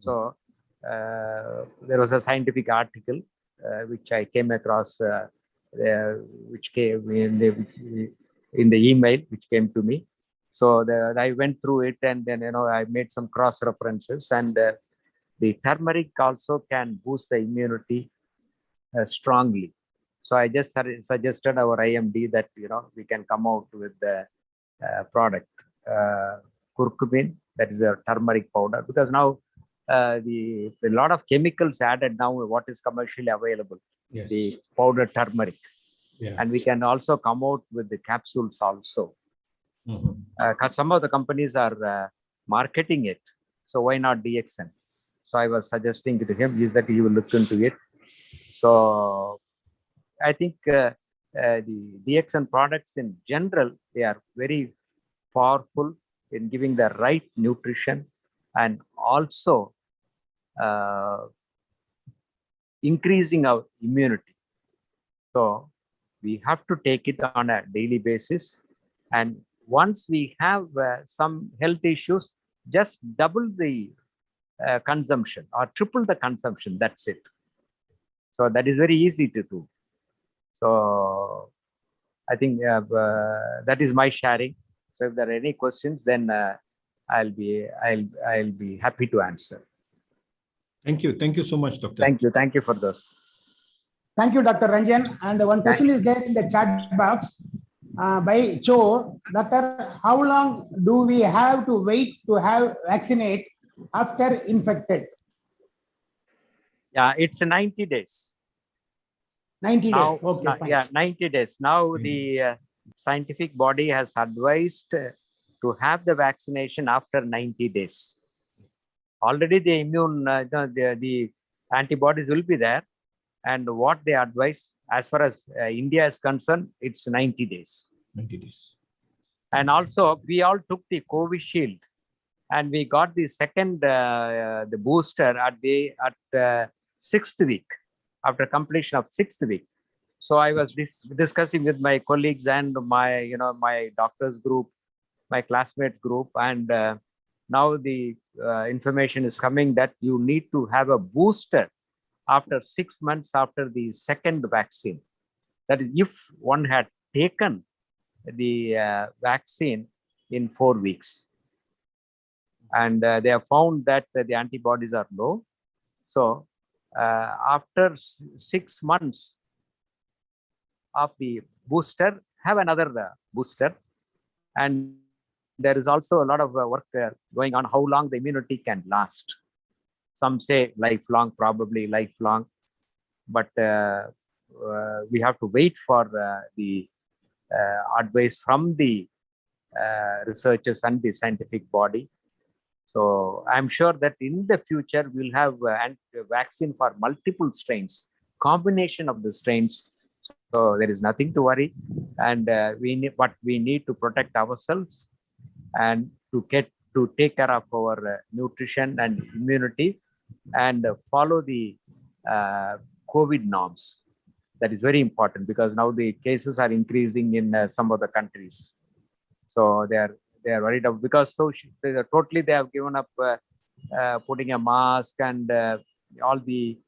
So there was a scientific article which I came across, which came in the email which came to me. So I went through it, and then I made some cross references, and the turmeric also can boost the immunity strongly. So I just suggested our IMD that we can come out with the product curcumin, that is a turmeric powder, because now a lot of chemicals added now what is commercially available. Yes. The powdered turmeric. Yeah. And we can also come out with the capsules also. Some of the companies are marketing it, so why not DXN? So I was suggesting to him is that he will look into it. So I think the DXN products in general, they are very powerful in giving the right nutrition and also increasing our immunity. So we have to take it on a daily basis. And once we have some health issues, just double the consumption or triple the consumption. That's it. So that is very easy to do. So I think that is my sharing. So if there are any questions, then I'll be happy to answer. Thank you. Thank you so much, Doctor. Thank you. Thank you for those. Thank you, Dr. Ranjan. And one question is there in the chat box by Cho. Doctor, how long do we have to wait to have vaccinate after infected? Yeah, it's 90 days. 90 Now, days. Okay, fine. yeah, 90 days. Now the scientific body has advised to have the vaccination after 90 days. Already the immune, the antibodies will be there. And what they advise, as far as India is concerned, it's 90 days. 90 days. And also, we all took the Covishield, and we got the second, the booster at 6th week, after completion of 6th week. So I was discussing with my colleagues and my, my doctors group, my classmates group, and now the information is coming that you need to have a booster after 6 months after the second vaccine. That is, if one had taken the vaccine in 4 weeks. And they have found that the antibodies are low. So after 6 months of the booster, have another booster. And there is also a lot of work going on how long the immunity can last. Some say lifelong, probably lifelong, but we have to wait for the advice from the researchers and the scientific body. So I'm sure that in the future we'll have a vaccine for multiple strains, combination of the strains. So there is nothing to worry, and we need to protect ourselves and to take care of our nutrition and immunity, and follow the COVID norms. That is very important, because now the cases are increasing in some of the countries. So they are worried about, because totally they have given up putting a mask and all the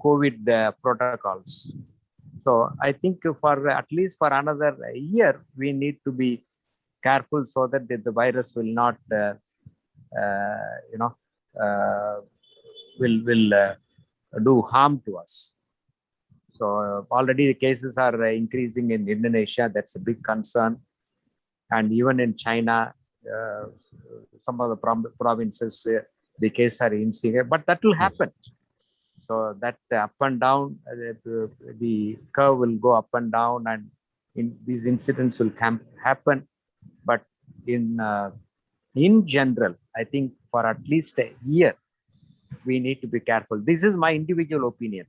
COVID protocols. So I think for at least for another year, we need to be careful so that the virus will not, will do harm to us. So already the cases are increasing in Indonesia. That's a big concern. And even in China, some of the provinces, the cases are insignificant, but that will happen. So that up and down, the curve will go up and down, and these incidents will happen. But in general, I think for at least a year, we need to be careful. This is my individual opinion.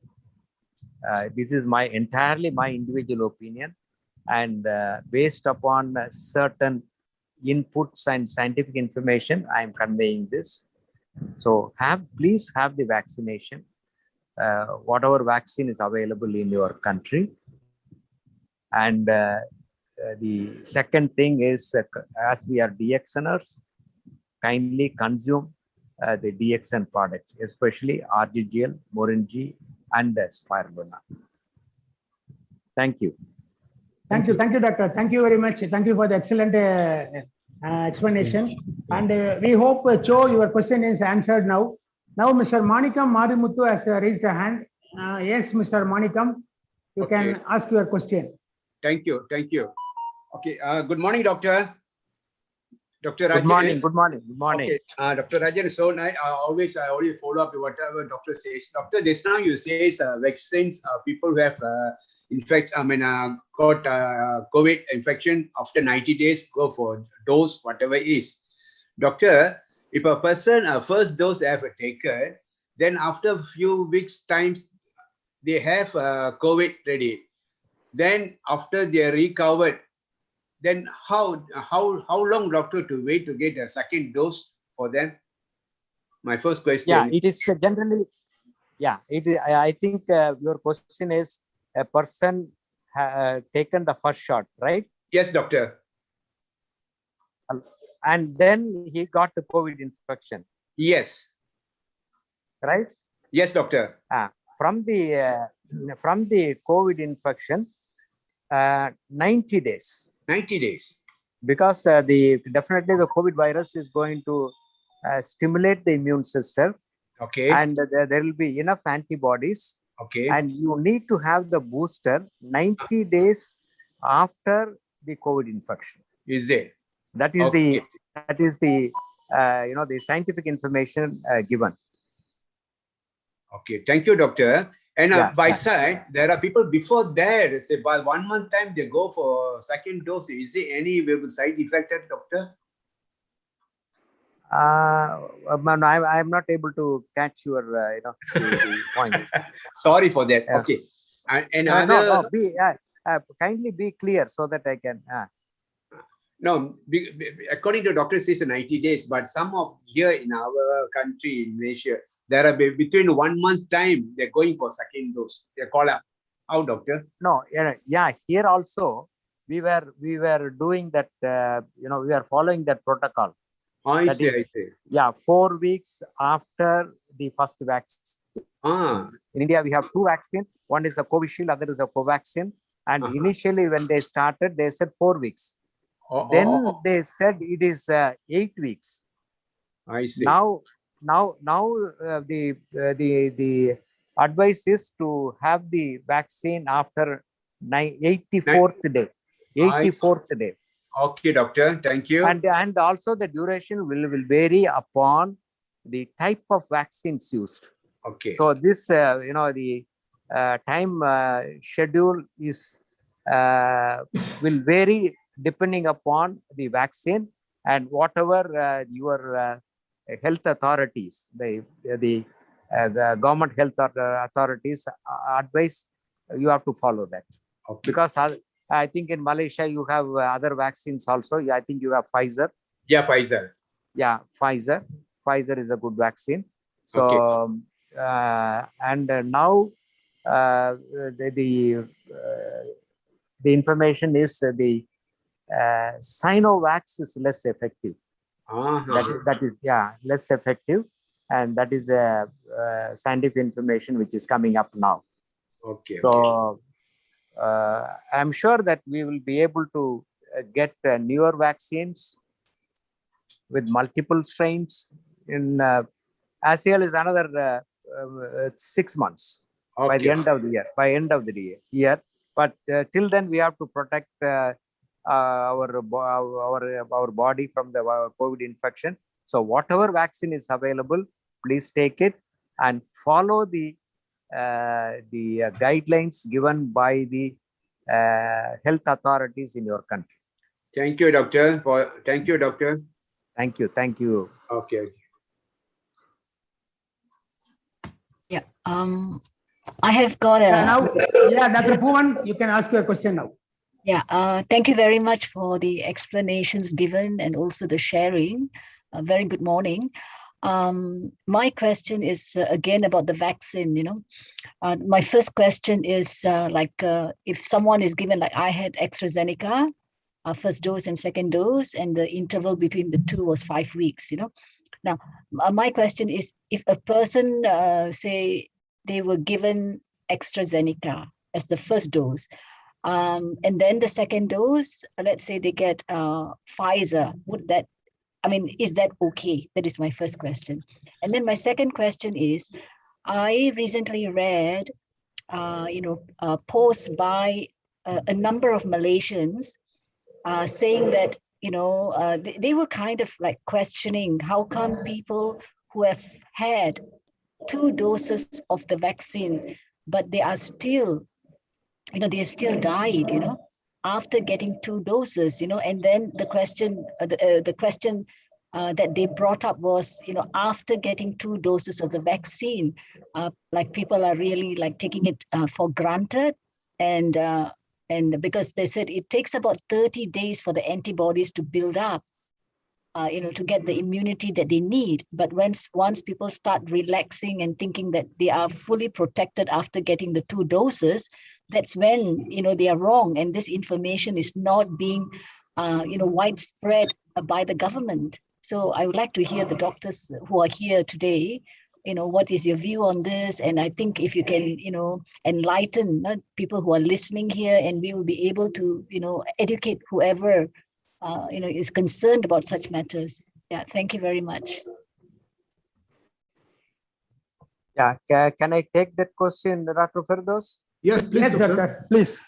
This is entirely my individual opinion, and based upon certain inputs and scientific information, I am conveying this. So please have the vaccination, whatever vaccine is available in your country. And the second thing is, as we are DXNers, kindly consume the DXN products, especially RGGL, Morinji, and Spirulina. Thank you. Thank you, Doctor. Thank you very much. Thank you for the excellent explanation. And we hope, Cho, your question is answered now. Now, Mr. Manikam Madimuthu has raised a hand. Yes, Mr. Manikam, you can ask your question. Thank you. Okay. Good morning, Doctor. Dr. Rajan. Good morning. Okay. Dr. Rajan, so I always follow up to whatever doctor says. Doctor, just now you say vaccines, people who have got COVID infection after 90 days go for dose, whatever it is. Doctor, if a person first dose have taken, then after a few weeks times they have COVID ready. Then after they are recovered, then how long, doctor, to wait to get a second dose for them? My first question. Yeah, it is generally, yeah, I think your question is a person taken the first shot, right? Yes, doctor. And then he got the COVID infection, Yes. right? Yes, doctor. From the COVID infection, 90 days. 90 days. Because definitely the COVID virus is going to stimulate the immune system, Okay. and there will be enough antibodies. Okay. And you need to have the booster 90 days after the COVID infection. Is it? That is Okay. the the scientific information given. Okay. Thank you, doctor. And by Yeah. side, there are people before that, say by 1 month time, they go for second dose. Is there any side effect, doctor? I'm not able to catch your the point. Sorry for that. Yeah. Okay. And other, Kindly be clear so that I can. no, according to doctor says 90 days, but some of here in our country, in Malaysia, there are between 1 month time, they're going for second dose. They call up. How, doctor? No, yeah, here also we were doing that. We are following that protocol. I That see, is- I see. Yeah, 4 weeks after the first vaccine. In India, we have 2 vaccines. One is the Covishield, other is the Covaxin. And initially, when they started, they said 4 weeks. Then they said it is 8 weeks. I see. Now the advice is to have the vaccine after 84th day. 84th day. Okay, doctor. Thank you. And also the duration will vary upon the type of vaccines used. Okay. So this the time schedule is will vary depending upon the vaccine and whatever your health authorities, the government health authorities advise, you have to follow that. Okay. Because I think in Malaysia you have other vaccines also. I think you have Pfizer. Yeah, Pfizer. Yeah, Pfizer. Pfizer is a good vaccine. So and now the information is the Sinovac is less effective. That is less effective, and that is scientific information which is coming up now. Okay. So I'm sure that we will be able to get newer vaccines with multiple strains. In ASEAN is another 6 months by the end of the year. By end of the year, but till then we have to protect our body from the COVID infection. So whatever vaccine is available, please take it and follow the guidelines given by the health authorities in your country. Thank you, doctor. Thank you, doctor. Thank you. Thank you. Okay. Yeah. I have got a. Now, Dr. Poovan, you can ask your question now. Yeah. Thank you very much for the explanations given and also the sharing. Very good morning. My question is again about the vaccine. My first question is if someone is given, like I had AstraZeneca, first dose and second dose, and the interval between the two was 5 weeks. Now, my question is, if a person say they were given AstraZeneca as the first dose, and then the second dose, let's say they get Pfizer, is that okay? That is my first question. And then my second question is, I recently read, posts by a number of Malaysians saying that, they were kind of like questioning how come people who have had 2 doses of the vaccine, but they are still, they have still died, after getting 2 doses, and then the question, that they brought up was, after getting 2 doses of the vaccine, like people are really like taking it for granted, and because they said it takes about 30 days for the antibodies to build up. to get the immunity that they need. But once people start relaxing and thinking that they are fully protected after getting the 2 doses, that's when, they are wrong. And this information is not being, widespread by the government. So I would like to hear the doctors who are here today, what is your view on this? And I think if you can, enlighten people who are listening here, and we will be able to, educate whoever is concerned about such matters. Yeah, thank you very much. Yeah, can I take that question, Dr. Firdaus? Yes, please, Yes, doctor. doctor, please.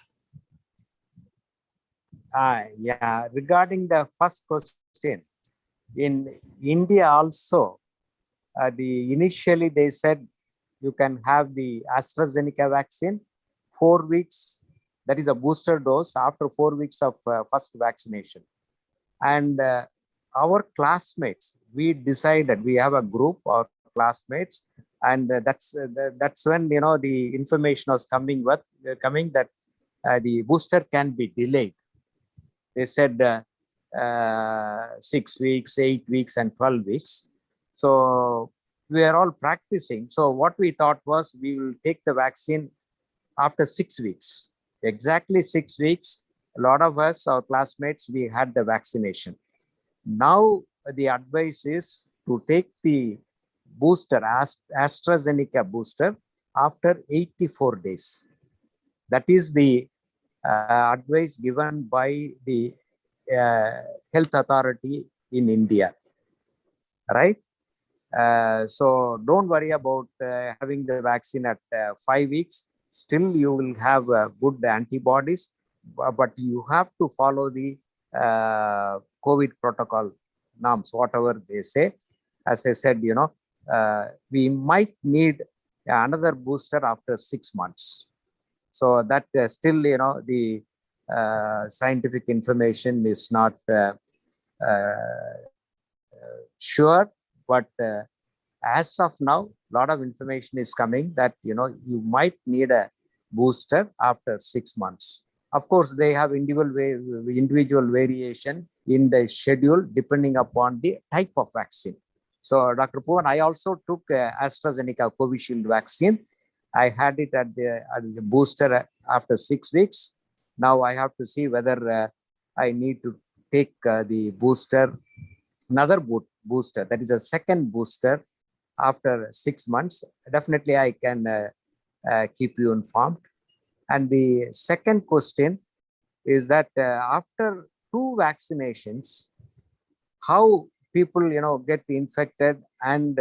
Yeah, regarding the first question, in India also, initially they said you can have the AstraZeneca vaccine 4 weeks, that is a booster dose after 4 weeks of first vaccination. And our classmates, we decided, we have a group of classmates, and that's when the information was coming that the booster can be delayed. They said 6 weeks, 8 weeks, and 12 weeks. So we are all practicing. So what we thought was we will take the vaccine after 6 weeks, exactly 6 weeks. A lot of us, our classmates, we had the vaccination. Now the advice is to take the booster, AstraZeneca booster, after 84 days. That is the advice given by the health authority in India, right? So don't worry about having the vaccine at 5 weeks. Still, you will have good antibodies, but you have to follow the COVID protocol norms, whatever they say. As I said, we might need another booster after 6 months. So that still, the scientific information is not sure, but as of now, a lot of information is coming that you might need a booster after 6 months. Of course, they have individual variation in the schedule depending upon the type of vaccine. So, Dr. Puvan, I also took AstraZeneca Covishield vaccine. I had it at the booster after 6 weeks. Now I have to see whether I need to take the booster, another booster, that is a second booster after 6 months. Definitely I can keep you informed. And the second question is that after 2 vaccinations, how people get infected, and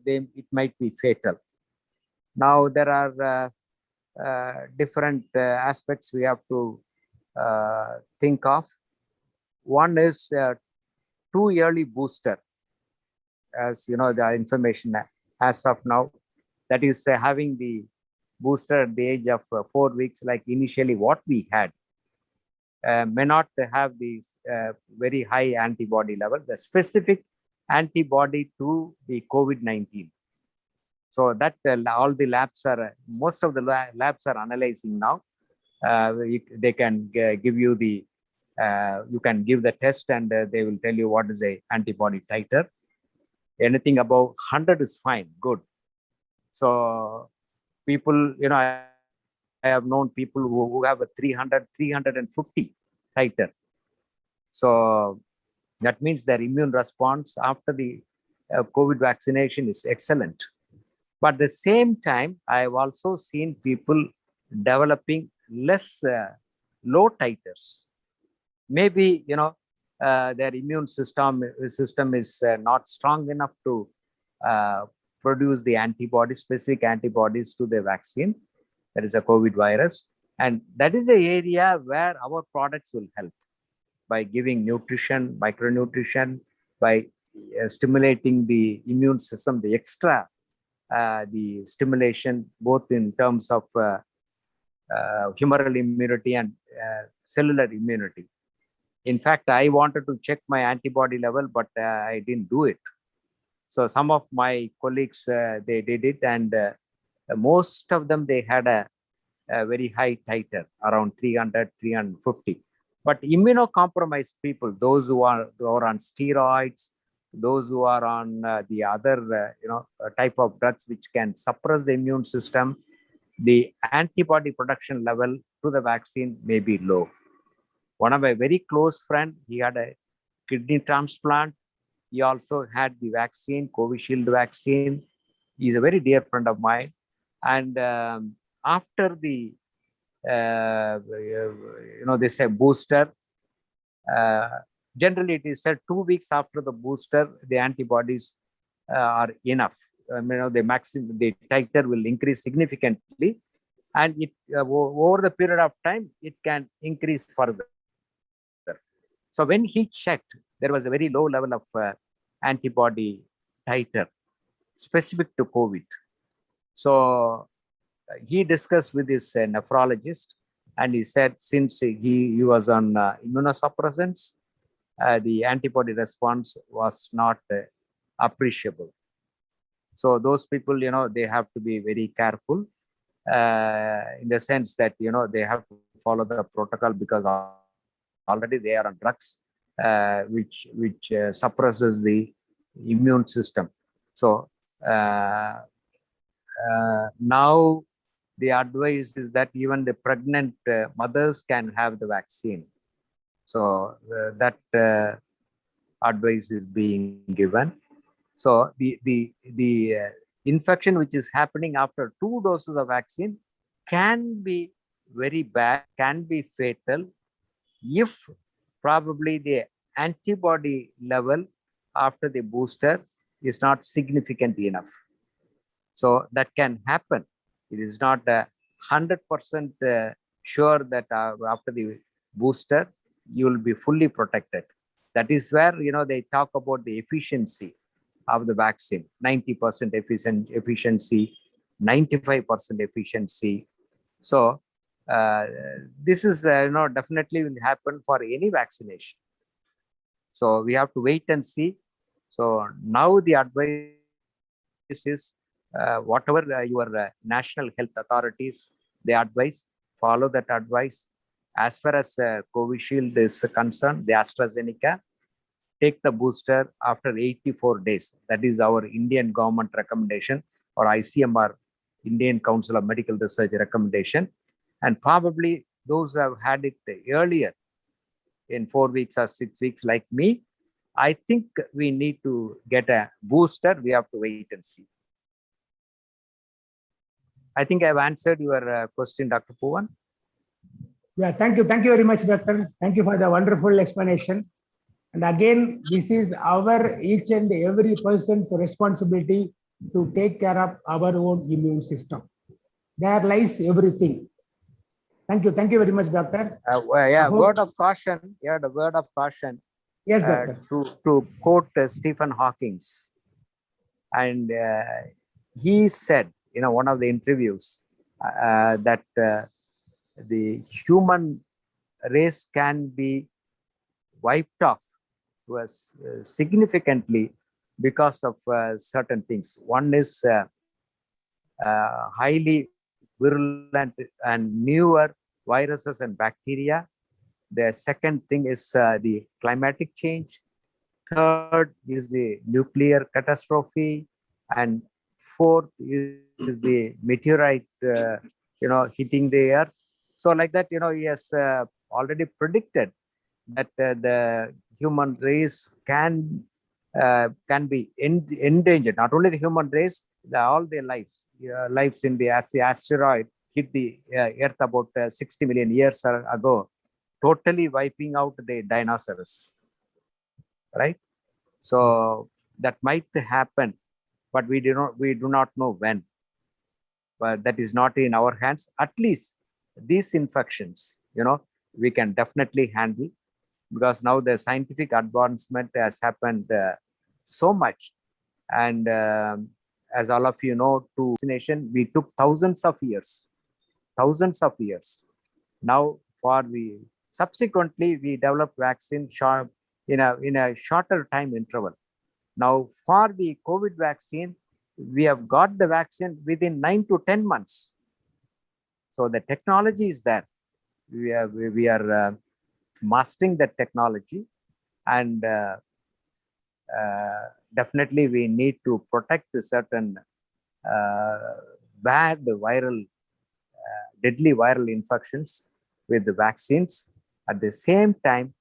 it might be fatal. Now there are different aspects we have to think of. One is too early booster, as the information as of now, that is having the booster at the age of 4 weeks, like initially what we had, may not have these very high antibody levels, the specific antibody to the COVID-19. So that all the labs are, most of the labs are analyzing now. They can give you the, you can give the test, and they will tell you what is the antibody titer. Anything above 100 is fine, good. So people, I have known people who have a 300, 350 titer. So that means their immune response after the COVID vaccination is excellent. But at the same time, I have also seen people developing less low titers. Maybe, their immune system is not strong enough to produce the antibodies, specific antibodies to the vaccine, that is a COVID virus. And that is the area where our products will help by giving nutrition, micronutrition, by stimulating the immune system, the extra, the stimulation, both in terms of humoral immunity and cellular immunity. In fact, I wanted to check my antibody level, but I didn't do it. So some of my colleagues, they did it, and most of them, they had a very high titer, around 300, 350. But immunocompromised people, those who are on steroids, those who are on the other type of drugs which can suppress the immune system, the antibody production level to the vaccine may be low. One of my very close friend, he had a kidney transplant. He also had the vaccine, Covishield vaccine. He's a very dear friend of mine. And after the, they say booster, generally it is said 2 weeks after the booster, the antibodies are enough. The maximum, the titer will increase significantly, and it over the period of time, it can increase further. So when he checked, there was a very low level of antibody titer specific to COVID. So he discussed with his nephrologist, and he said since he was on immunosuppressants, the antibody response was not appreciable. So those people, they have to be very careful in the sense that, they have to follow the protocol, because already they are on drugs which suppresses the immune system. So now the advice is that even the pregnant mothers can have the vaccine. So that advice is being given. So the infection which is happening after 2 doses of vaccine can be very bad, can be fatal, if probably the antibody level after the booster is not significant enough. So that can happen. It is not 100% sure that after the booster, you will be fully protected. That is where, they talk about the efficiency of the vaccine, 90% efficiency, 95% efficiency. So this is, definitely will happen for any vaccination. So we have to wait and see. So now the advice is whatever your national health authorities, they advise, follow that advice. As far as Covishield is concerned, the AstraZeneca, take the booster after 84 days. That is our Indian government recommendation, or ICMR, Indian Council of Medical Research recommendation. And probably those who have had it earlier, in 4 weeks or 6 weeks like me, I think we need to get a booster. We have to wait and see. I think I've answered your question, Dr. Puvan. Yeah, thank you. Thank you very much, doctor. Thank you for the wonderful explanation. And again, this is our each and every person's responsibility to take care of our own immune system. There lies everything. Thank you. Thank you very much, doctor. Word of caution. Yeah, the word of caution. Yes, doctor. To quote Stephen Hawking, and he said, one of the interviews, that the human race can be wiped off to us significantly because of certain things. One is highly virulent and newer viruses and bacteria. The second thing is the climatic change. Third is the nuclear catastrophe, and fourth is the meteorite, hitting the earth. So like that, he has already predicted that the human race can be endangered. Not only the human race, all the lives in the asteroid hit the earth about 60 million years ago, totally wiping out the dinosaurs, right? So that might happen, but we do not know when. But that is not in our hands. At least these infections, we can definitely handle, because now the scientific advancement has happened so much. And as all of you know, to vaccination, we took thousands of years. Now for the subsequently, we developed vaccine in a shorter time interval. Now for the COVID vaccine, we have got the vaccine within 9 to 10 months. So the technology is there. We are mastering that technology, and definitely we need to protect certain bad viral, deadly viral infections with the vaccines. At the same time,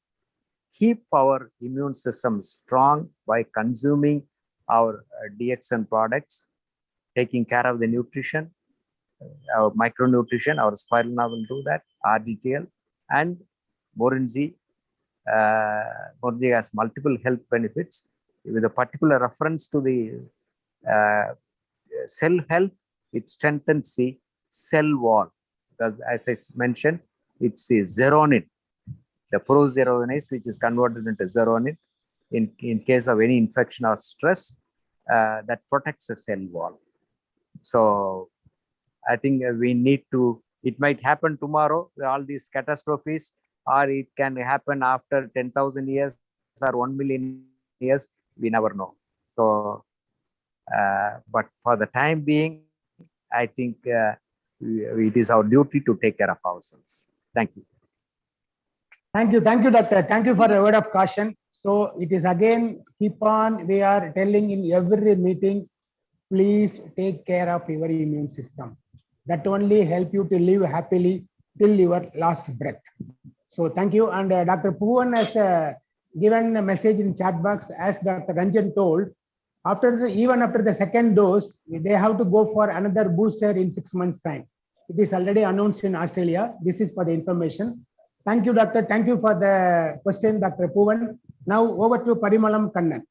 keep our immune system strong by consuming our DXN products, taking care of the nutrition, our micronutrition. Our spirulina will do that, RGTL, and Morinzi. Morinzi has multiple health benefits with a particular reference to the cell health. It strengthens the cell wall, because as I mentioned, it's the zeronin, the prozeroninase, which is converted into zeronin in case of any infection or stress, that protects the cell wall. So I think we need to, it might happen tomorrow, all these catastrophes, or it can happen after 10,000 years or 1 million years, we never know. So, but for the time being, I think it is our duty to take care of ourselves. Thank you. Thank you, doctor. Thank you for a word of caution. So it is again, keep on, we are telling in every meeting, please take care of your immune system. That only help you to live happily till your last breath. So thank you. And Dr. Puvan has given a message in chat box, as Dr. Ranjan told, even after the second dose, they have to go for another booster in 6 months' time. It is already announced in Australia. This is for the information. Thank you, doctor. Thank you for the question, Dr. Puvan. Now over to Parimalam Kannan.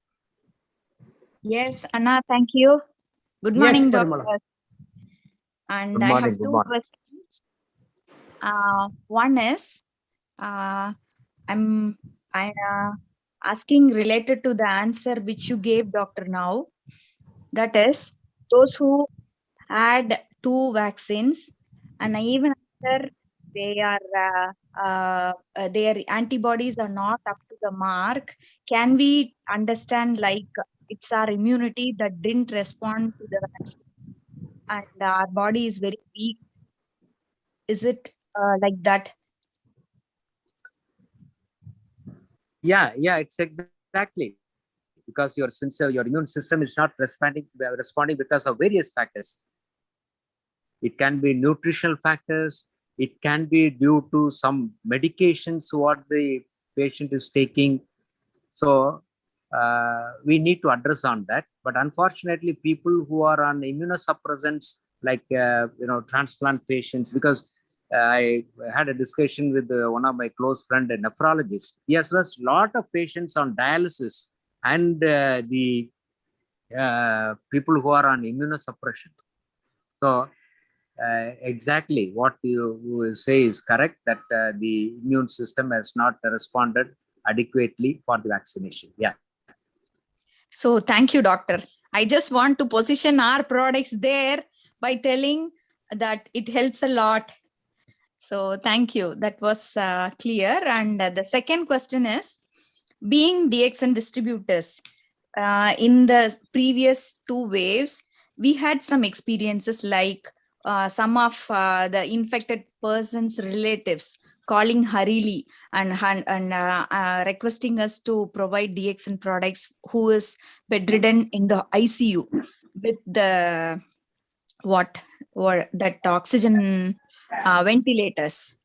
Yes, Anna, thank you. Good morning, Yes, doctor. Parimalam. And Good I morning, have good two morning. questions. One is, I'm asking related to the answer which you gave, doctor, now. That is, those who had 2 vaccines, and even after their antibodies are not up to the mark, can we understand like it's our immunity that didn't respond to the vaccine and our body is very weak? Is it like that? Yeah, it's exactly, because your immune system is not responding because of various factors. It can be nutritional factors. It can be due to some medications what the patient is taking. So we need to address on that. But unfortunately, people who are on immunosuppressants, like transplant patients, because I had a discussion with one of my close friend, a nephrologist. He has a lot of patients on dialysis, and the people who are on immunosuppression. So exactly what you say is correct, that the immune system has not responded adequately for the vaccination. Yeah. So thank you, doctor. I just want to position our products there by telling that it helps a lot. So thank you. That was clear. And the second question is, being DXN distributors, in the previous 2 waves, we had some experiences like some of the infected person's relatives calling hurriedly and requesting us to provide DXN products, who is bedridden in the ICU with the that oxygen ventilators.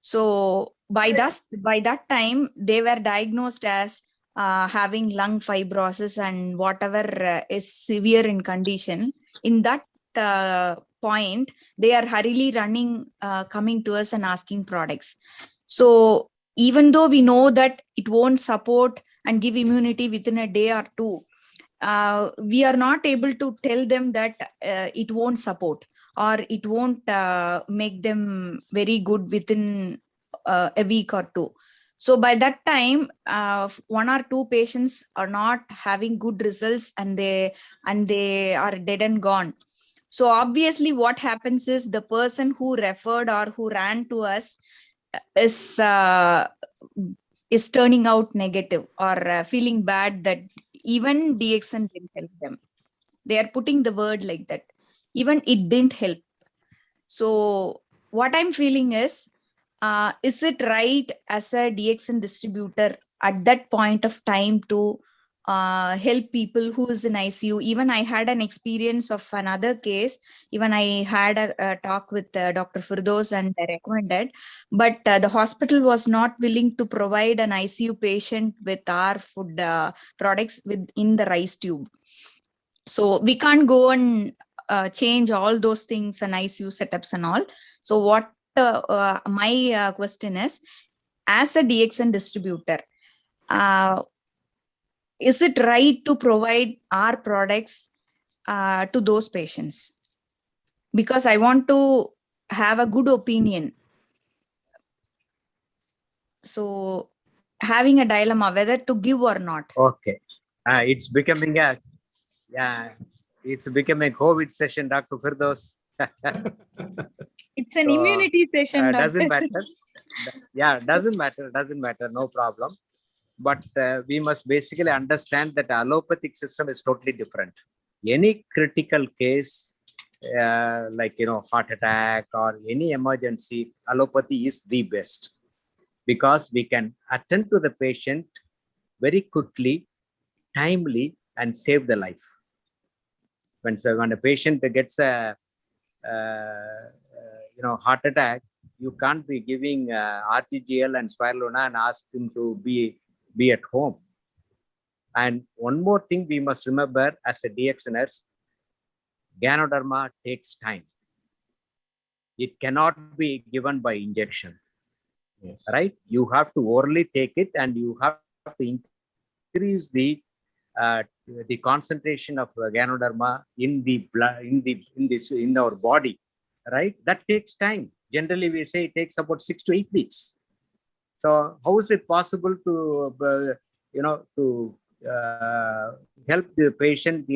So by that time, they were diagnosed as having lung fibrosis and whatever is severe in condition. In that point, they are hurriedly running, coming to us and asking products. So even though we know that it won't support and give immunity within a day or 2, we are not able to tell them that it won't support or it won't make them very good within a week or 2. So by that time, 1 or 2 patients are not having good results, and they are dead and gone. So obviously what happens is, the person who referred or who ran to us is turning out negative, or feeling bad that even DXN didn't help them. They are putting the word like that. Even it didn't help. So what I'm feeling is, is it right as a DXN distributor at that point of time to help people who is in ICU? Even I had an experience of another case. Even I had a talk with Dr. Firdos and I recommended, but the hospital was not willing to provide an ICU patient with our food products within the rice tube. So we can't go and change all those things and ICU setups and all. So what my question is, as a DXN distributor, is it right to provide our products to those patients? Because I want to have a good opinion. So having a dilemma whether to give or not. Okay. It's becoming a COVID session, Dr. Firdos. It's an So, immunity session. doesn't Doctor. matter. Yeah, doesn't matter, no problem. But we must basically understand that allopathic system is totally different. Any critical case, like, heart attack or any emergency, allopathy is the best, because we can attend to the patient very quickly, timely, and save the life. When a patient gets a heart attack, you can't be giving RTGL and spirulina and ask him to be at home. And one more thing we must remember as a DXNers, Ganoderma takes time. It cannot be given by injection. Yes. Right? You have to orally take it, and you have to increase the concentration of Ganoderma in the blood, in our body. Right? That takes time. Generally, we say it takes about 6 to 8 weeks. So how is it possible to help the patient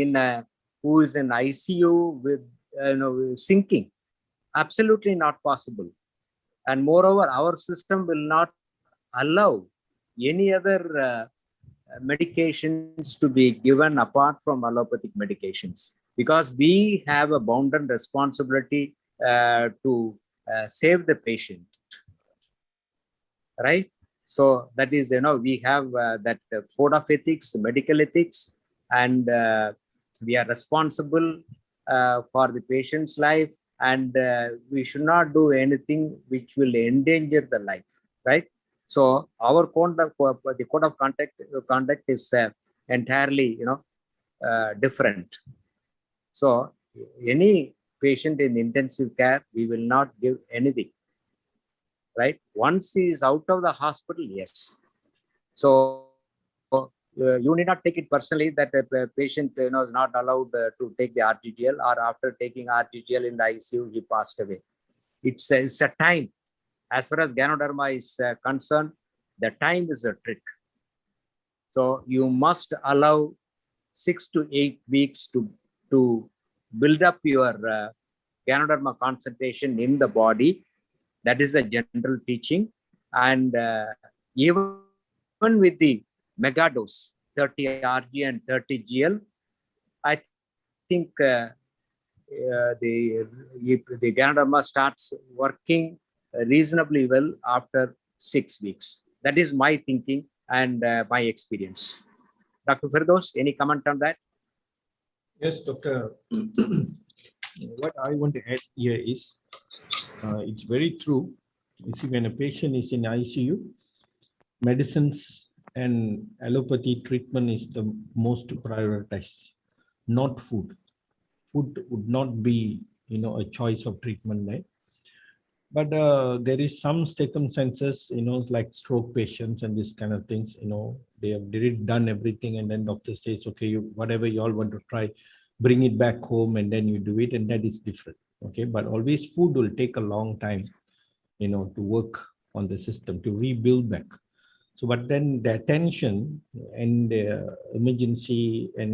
who is in ICU with sinking? Absolutely not possible. And moreover, our system will not allow any other medications to be given apart from allopathic medications, because we have a bounden responsibility to save the patient. Right? So that is, we have that code of ethics, medical ethics, and we are responsible for the patient's life, and we should not do anything which will endanger the life. Right? So our the code of conduct is entirely, different. So any patient in intensive care, we will not give anything. Right? Once he is out of the hospital, yes. So you need not take it personally that the patient is not allowed to take the RTGL, or after taking RTGL in the ICU, he passed away. It's a time. As far as Ganoderma is concerned, the time is a trick. So you must allow 6 to 8 weeks to build up your Ganoderma concentration in the body. That is a general teaching. And even with the mega dose, 30 RG and 30 GL, I think the Ganoderma starts working reasonably well after 6 weeks. That is my thinking and my experience. Dr. Firdos, any comment on that? Yes, Doctor. What I want to add here is, it's very true. You see, when a patient is in ICU, medicines and allopathy treatment is the most prioritized, not food. Food would not be, a choice of treatment there. But there is some circumstances, like stroke patients and this kind of things, they have done everything, and then doctor says, okay, whatever you all want to try, bring it back home, and then you do it, and that is different. Okay, but always food will take a long time, to work on the system, to rebuild back. So, but then the attention and the emergency, in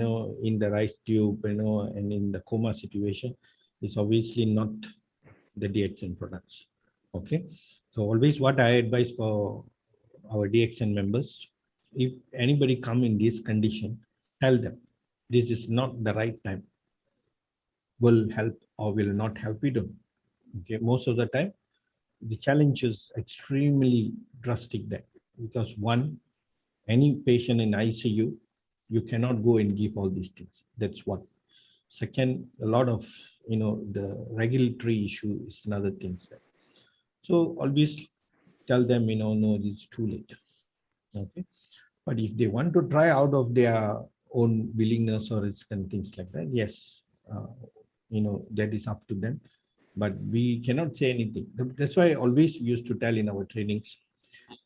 the rice tube, and in the coma situation is obviously not the DXN products. Okay, so always what I advise for our DXN members, if anybody come in this condition, tell them this is not the right time. Will help or will not help, we don't. Okay, most of the time the challenge is extremely drastic there, because one, any patient in ICU, you cannot go and give all these things. That's one. Second, a lot of, the regulatory issue is another thing. So always tell them, no, it's too late. Okay. But if they want to try out of their own willingness or risk and things like that, yes, that is up to them. But we cannot say anything. That's why I always used to tell in our trainings,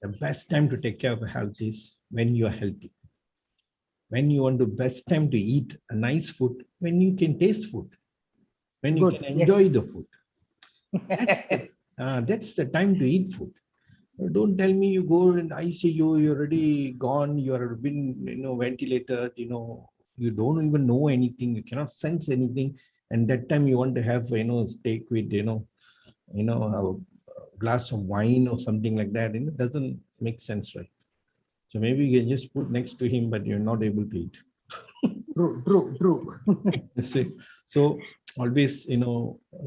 the best time to take care of health is when you are healthy. When you want the best time to eat a nice food, when you can taste food, when you Good, can enjoy yes. the food. That's the time to eat food. Don't tell me you go in ICU, you're already gone, you are been, ventilated, you don't even know anything, you cannot sense anything. And that time you want to have, steak with, a glass of wine or something like that. It doesn't make sense, right? So maybe you can just put next to him, but you're not able to eat. True. So always,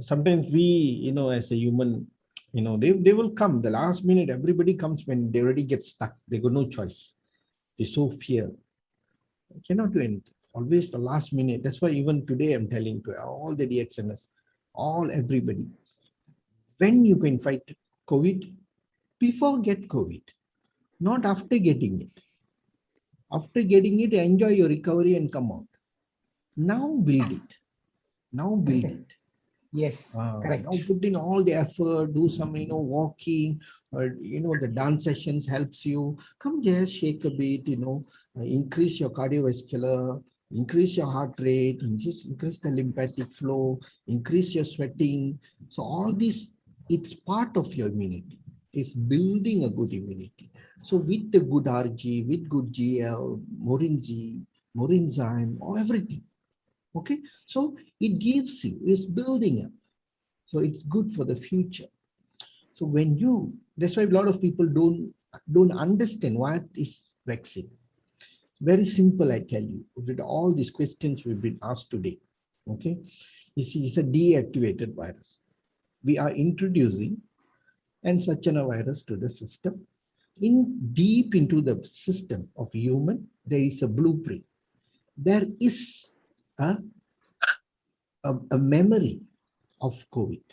sometimes we, as a human, they will come the last minute. Everybody comes when they already get stuck. They got no choice. They so fear. I cannot do anything. Always the last minute. That's why even today I'm telling to all the DXNs, everybody, when you can fight COVID, before get COVID, not after getting it. After getting it, enjoy your recovery and come out. Now build it. Now build it. Yes, correct. Now put in all the effort, do some, walking, or, the dance sessions helps you. Come just shake a bit, increase your cardiovascular, increase your heart rate, increase the lymphatic flow, increase your sweating. So all this, it's part of your immunity. It's building a good immunity. So with the good RG, with good GL, Morinzi, Morinzyme, or everything. Okay, so it gives you, it's building up. So it's good for the future. So that's why a lot of people don't understand what is vaccine. Very simple, I tell you, with all these questions we've been asked today. Okay, you see, it's a deactivated virus. We are introducing and such a virus to the system. Deep into the system of human, there is a blueprint. There is a memory of COVID,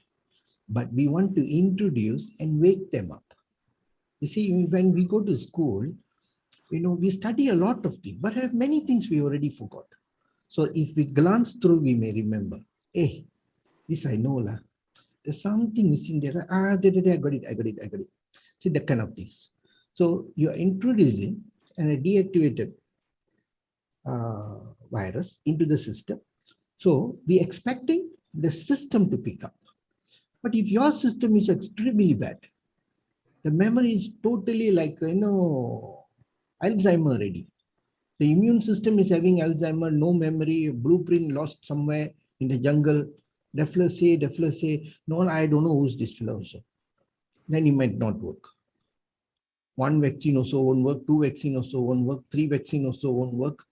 but we want to introduce and wake them up. You see, when we go to school, we study a lot of things, but have many things we already forgot. So if we glance through, we may remember, hey, this I know lah. There's something missing there. I got it. See, that kind of things. So you're introducing a deactivated virus into the system. So we're expecting the system to pick up. But if your system is extremely bad, the memory is totally like, Alzheimer already. The immune system is having Alzheimer, no memory, blueprint lost somewhere in the jungle. Defleur, no, I don't know who's this fellow also. Then it might not work. One vaccine also won't work, 2 vaccine also won't work, 3 vaccine also won't work.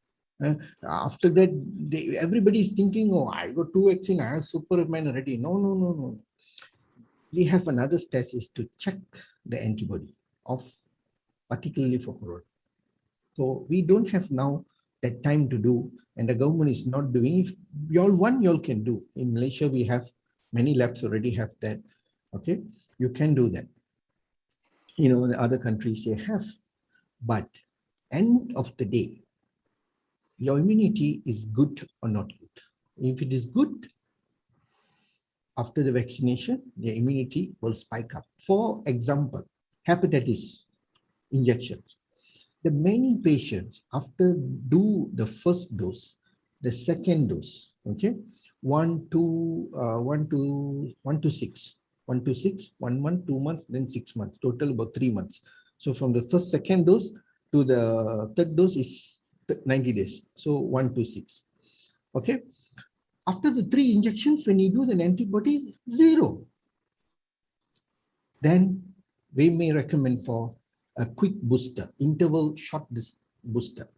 After that, everybody is thinking, oh, I got 2 vaccine, I have Superman already. No. We have another stage is to check the antibody of particularly for corona. So we don't have now that time to do, and the government is not doing. If y'all can do. In Malaysia, we have many labs already have that. Okay, you can do that. The other countries they have, but end of the day, your immunity is good or not good. If it is good, after the vaccination, the immunity will spike up. For example, hepatitis injections. The many patients after do the first dose, the second dose, okay, 1 to 6, 1 month, 2 months, then 6 months, total about 3 months. So from the second dose to the third dose is 90 days. So 1 to 6. Okay. After the 3 injections, when you do the antibody, 0. Then we may recommend for a quick booster, interval short booster.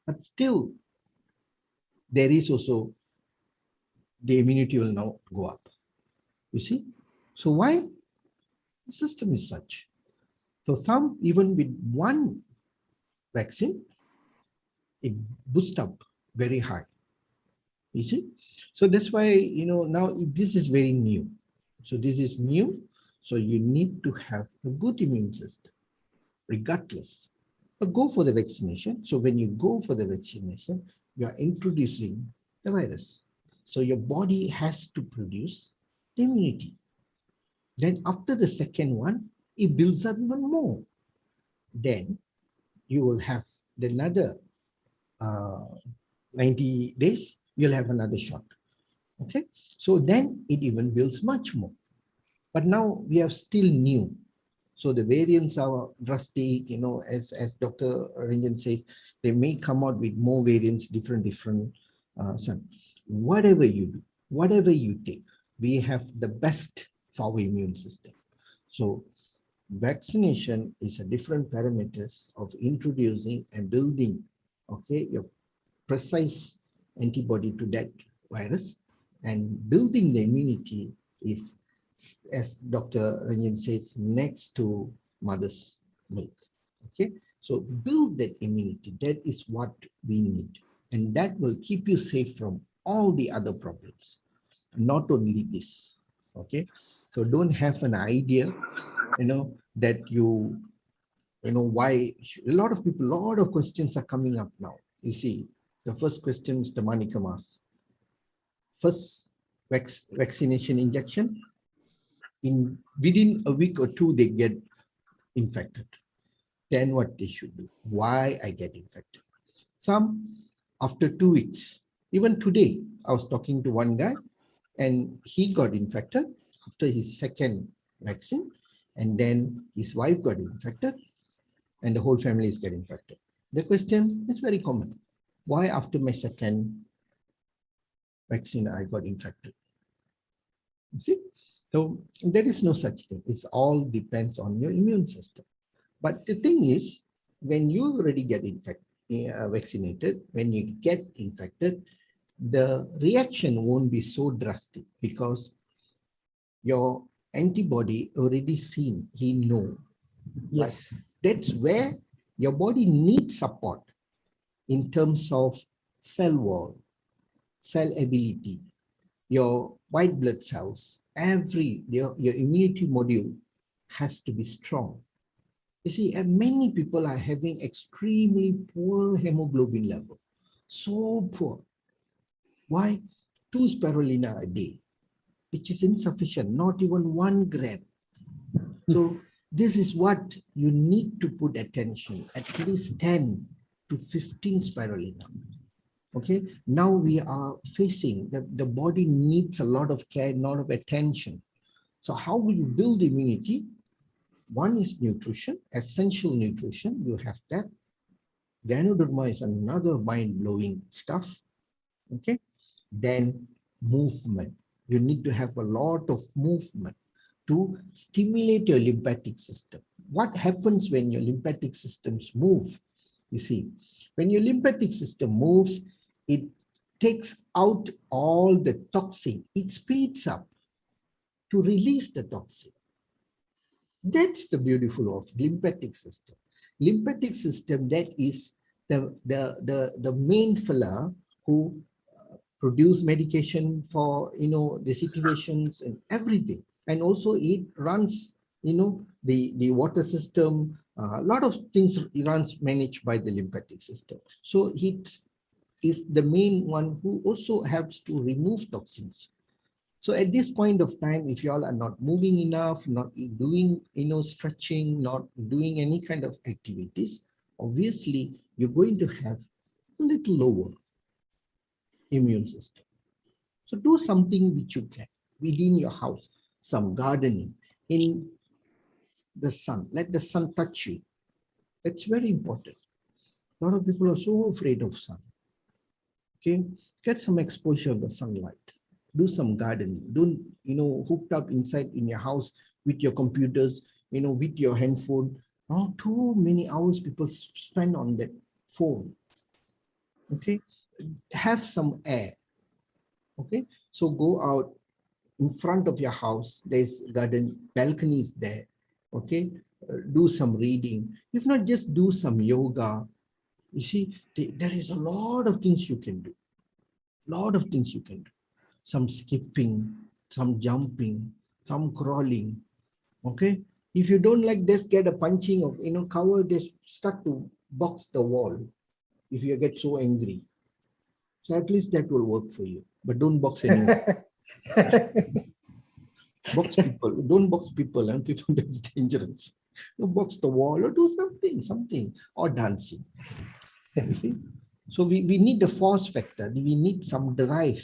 But still, there is also the immunity will now go up. You see? So why? The system is such. So some, even with one vaccine, it boosts up very high. You see? So that's why, now this is very new. So this is new. So you need to have a good immune system, regardless. But go for the vaccination. So when you go for the vaccination, you are introducing the virus. So your body has to produce the immunity. Then after the second one, it builds up even more. Then you will have another 90 days, you'll have another shot. Okay, so then it even builds much more. But now we are still new. So the variants are drastic, as Dr. Ranjan says, they may come out with more variants, different. So whatever you do, whatever you take, we have the best for our immune system. So vaccination is a different parameters of introducing and building, okay, your precise antibody to that virus, and building the immunity is, as Dr. Ranjan says, next to mother's milk. Okay, so build that immunity. That is what we need, and that will keep you safe from all the other problems. Not only this. Okay, so don't have an idea, that why a lot of people, a lot of questions are coming up now. You see, the first question is the Manika Mas. First vaccination injection, within a week or two, they get infected. Then what they should do? Why I get infected? Some after 2 weeks. Even today, I was talking to one guy and he got infected after his second vaccine, and then his wife got infected and the whole family is getting infected. The question is very common. Why after my second vaccine I got infected? You see? So there is no such thing. It all depends on your immune system. But the thing is, when you already get vaccinated, when you get infected, the reaction won't be so drastic because your antibody already seen, he know. Yes. But that's where your body needs support in terms of cell wall, cell ability, your white blood cells, your immunity module has to be strong. You see, and many people are having extremely poor hemoglobin level, so poor. Why? 2 spirulina a day, which is insufficient, not even 1 gram. So this is what you need to put attention, at least 10 to 15 spirulina. Okay, now we are facing that the body needs a lot of care, a lot of attention. So how will you build immunity? One is nutrition, essential nutrition. You have that. Ganoderma is another mind-blowing stuff. Okay, then movement. You need to have a lot of movement to stimulate your lymphatic system. What happens when your lymphatic systems move? You see, when your lymphatic system moves, it takes out all the toxin. It speeds up to release the toxin. That's the beautiful of lymphatic system. Lymphatic system, that is the main fella who produce medication for the situations and everything, and also it runs the water system. A lot of things runs managed by the lymphatic system. So it is the main one who also helps to remove toxins. So at this point of time, if you all are not moving enough, not doing stretching, not doing any kind of activities, obviously you're going to have a little lower immune system. So do something which you can within your house, some gardening in the sun. Let the sun touch you. That's very important. A lot of people are so afraid of sun. Okay, get some exposure of the sunlight. Do some gardening. Don't hooked up inside in your house with your computers, with your handphone. Not too many hours people spend on that phone. Okay, have some air. Okay, so go out in front of your house. There's garden balconies there. Okay, do some reading. If not, just do some yoga. You see, there is a lot of things you can do. Lot of things you can do. Some skipping, some jumping, some crawling. Okay. If you don't like this, get a punching of, cover this, start to box the wall if you get so angry. So at least that will work for you. But don't box anyone. Box people. Don't box people, and people, that's dangerous. You box the wall or do something, or dancing. You see? So we need the force factor. We need some drive.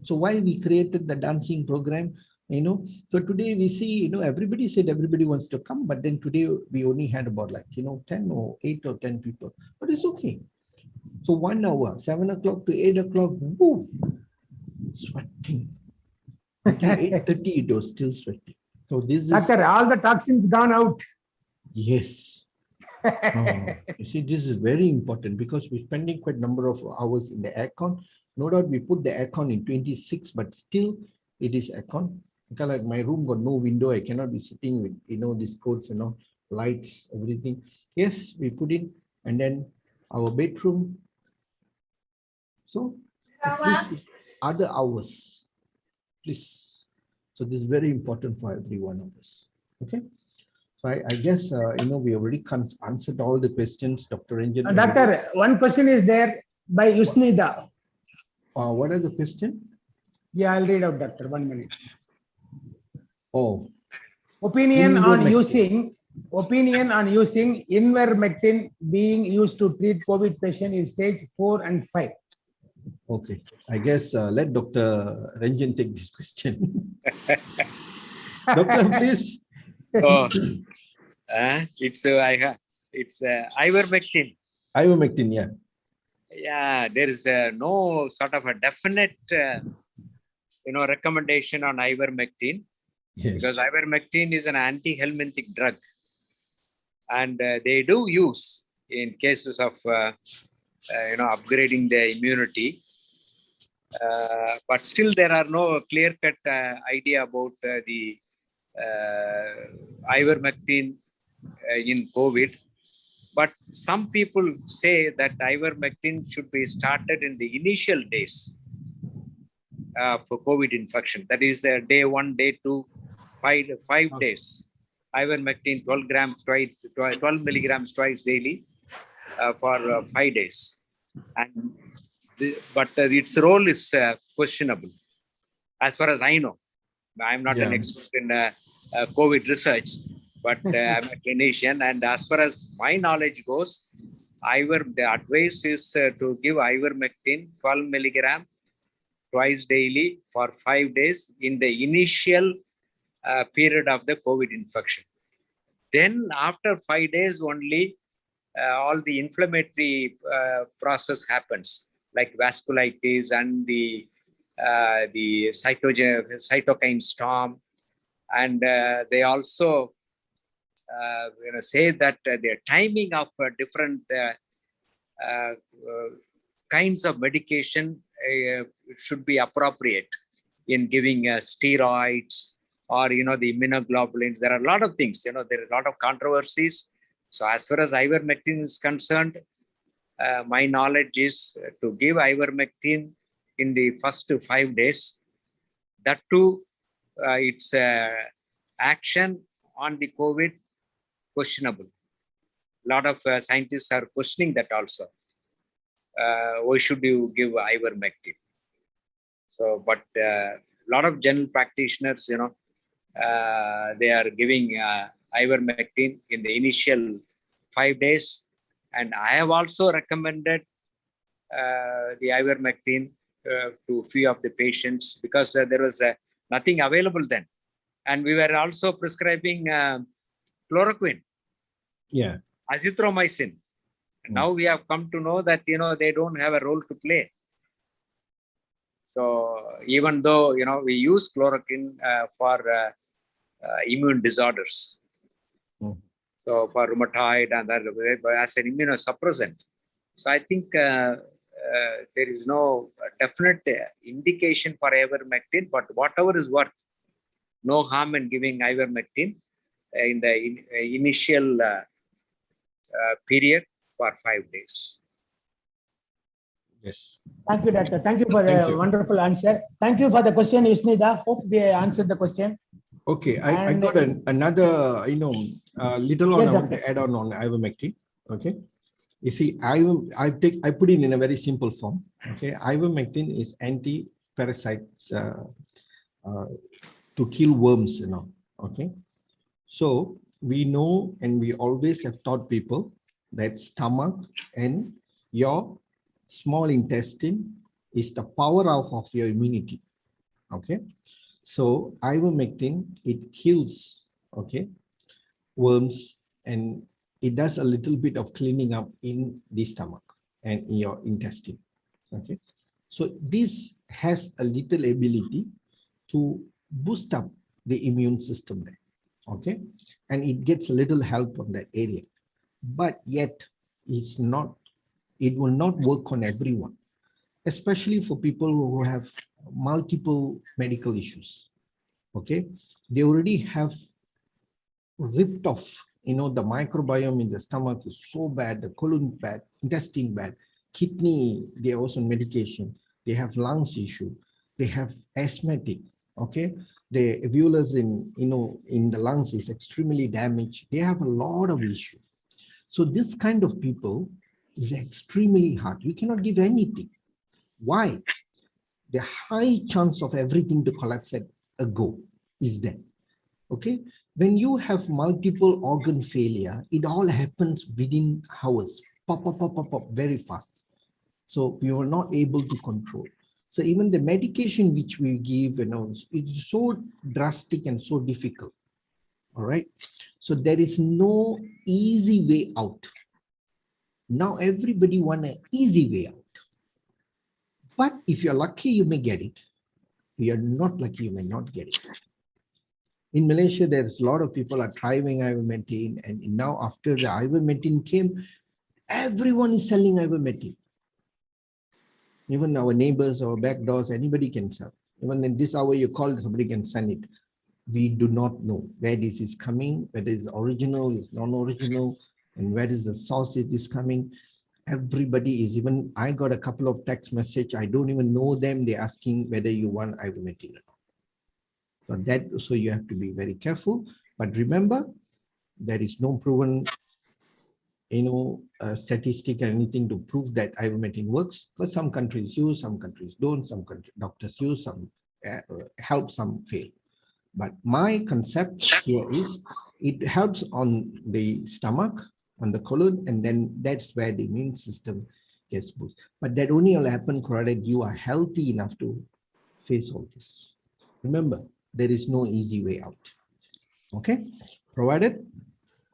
So why we created the dancing program? So today we see, everybody said everybody wants to come, but then today we only had about 10 or 8 or 10 people, but it's okay. So 1 hour, 7 o'clock to 8 o'clock, woo, sweating. Until 8:30, it was still sweating. So this is, Doctor, all the toxins gone out. yes. You see, this is very important because we're spending quite a number of hours in the aircon. No doubt we put the aircon in 26, but still it is aircon. Because like my room got no window, I cannot be sitting with, these coats, lights, everything. Yes, we put it, and then our bedroom. So at least other hours, please. So this is very important for every one of us. Okay. So I guess, we already answered all the questions, Dr. Ranjan. Doctor, one question is there by Yusnida. What are the questions? Yeah, I'll read out, Doctor. 1 minute. Oh. Opinion on using ivermectin being used to treat COVID patient in stage 4 and 5. Okay. I guess let Dr. Ranjan take this question. Doctor, please. Oh, it's ivermectin. Ivermectin, yeah. Yeah, there is no sort of a definite, recommendation on ivermectin. Yes. Because ivermectin is an anti-helminthic drug, and they do use in cases of upgrading the immunity. But still, there are no clear-cut idea about the ivermectin in COVID. But some people say that ivermectin should be started in the initial days for COVID infection. That is day 1, day 2, 5 days. Ivermectin 12 milligrams twice daily for 5 days. And but its role is questionable, as far as I know. I'm not an expert in COVID research, but I'm a clinician. And as far as my knowledge goes, the advice is to give ivermectin 12 milligram twice daily for 5 days in the initial period of the COVID infection. Then after 5 days only, all the inflammatory process happens, like vasculitis and the cytokine storm. And they also say that the timing of different kinds of medication should be appropriate in giving steroids or the immunoglobulins. There are a lot of things, there are a lot of controversies. So as far as ivermectin is concerned, my knowledge is to give ivermectin in the first 5 days. That too, its action on the COVID questionable. A lot of scientists are questioning that also. Why should you give ivermectin? So, but a lot of general practitioners, they are giving ivermectin in the initial 5 days. And I have also recommended the ivermectin to few of the patients because there was nothing available then. And we were also prescribing chloroquine, azithromycin. Now we have come to know that, they don't have a role to play. So even though, we use chloroquine for immune disorders. So for rheumatoid and that, as an immunosuppressant. So I think there is no definite indication for ivermectin, but whatever is worth, no harm in giving ivermectin. in the initial period for 5 days. Yes. Thank you, doctor. Thank you for Thank the you. wonderful answer. Thank you for the question, Isnida. Hope we answered the question. Okay, I And- got another, little on Yes, I want doctor. to add on ivermectin. Okay, you see, I put it in a very simple form. Okay, ivermectin is anti-parasites to kill worms. Okay, so we know and we always have taught people that stomach and your small intestine is the powerhouse of your immunity. Okay. So ivermectin, it kills, okay, worms, and it does a little bit of cleaning up in the stomach and in your intestine. Okay. So this has a little ability to boost up the immune system there. Okay. And it gets a little help on that area. But yet it will not work on everyone, especially for people who have multiple medical issues. Okay, they already have ripped off, the microbiome in the stomach is so bad, the colon bad, intestine bad, kidney, they are also on medication, they have lungs issue, they have asthmatic. Okay, the alveolus in the lungs is extremely damaged, they have a lot of issue. So this kind of people is extremely hard. We cannot give anything. Why? The high chance of everything to collapse at a go is there. Okay, when you have multiple organ failure, it all happens within hours, pop, very fast. So we were not able to control. So even the medication which we give, it's so drastic and so difficult. All right, so there is no easy way out. Now everybody want an easy way out. But if you're lucky, you may get it. If you're not lucky, you may not get it. In Malaysia, there's a lot of people are trying ivermectin, and now after the ivermectin came, everyone is selling ivermectin. Even our neighbors, our back doors, anybody can sell. Even in this hour, you call, somebody can send it. We do not know where this is coming, whether it's original, it's non-original, and where is the source it is coming. Everybody is, even I got a couple of text message, I don't even know them, they're asking whether you want ivermectin or not. So you have to be very careful. But remember, there is no proven statistic or anything to prove that ivermectin works. But some countries use, some countries don't, some doctors use, some help, some fail. But my concept here is it helps on the stomach, on the colon, and then that's where the immune system gets boosted. But that only will happen provided you are healthy enough to face all this. Remember, there is no easy way out. Okay, provided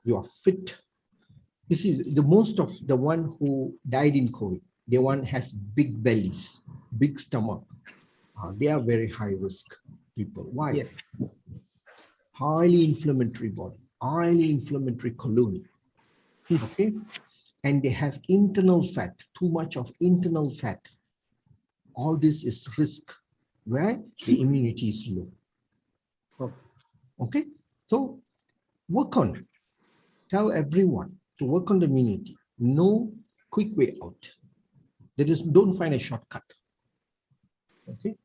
you are fit. You see, the most of the one who died in COVID, the one has big bellies, big stomach. They are very high risk people. Why? Yes. Highly inflammatory body, highly inflammatory colon. Okay, and they have internal fat, too much of internal fat. All this is risk where the immunity is low. Okay, so work on it. Tell everyone to work on the immunity. No quick way out. Don't find a shortcut. Okay.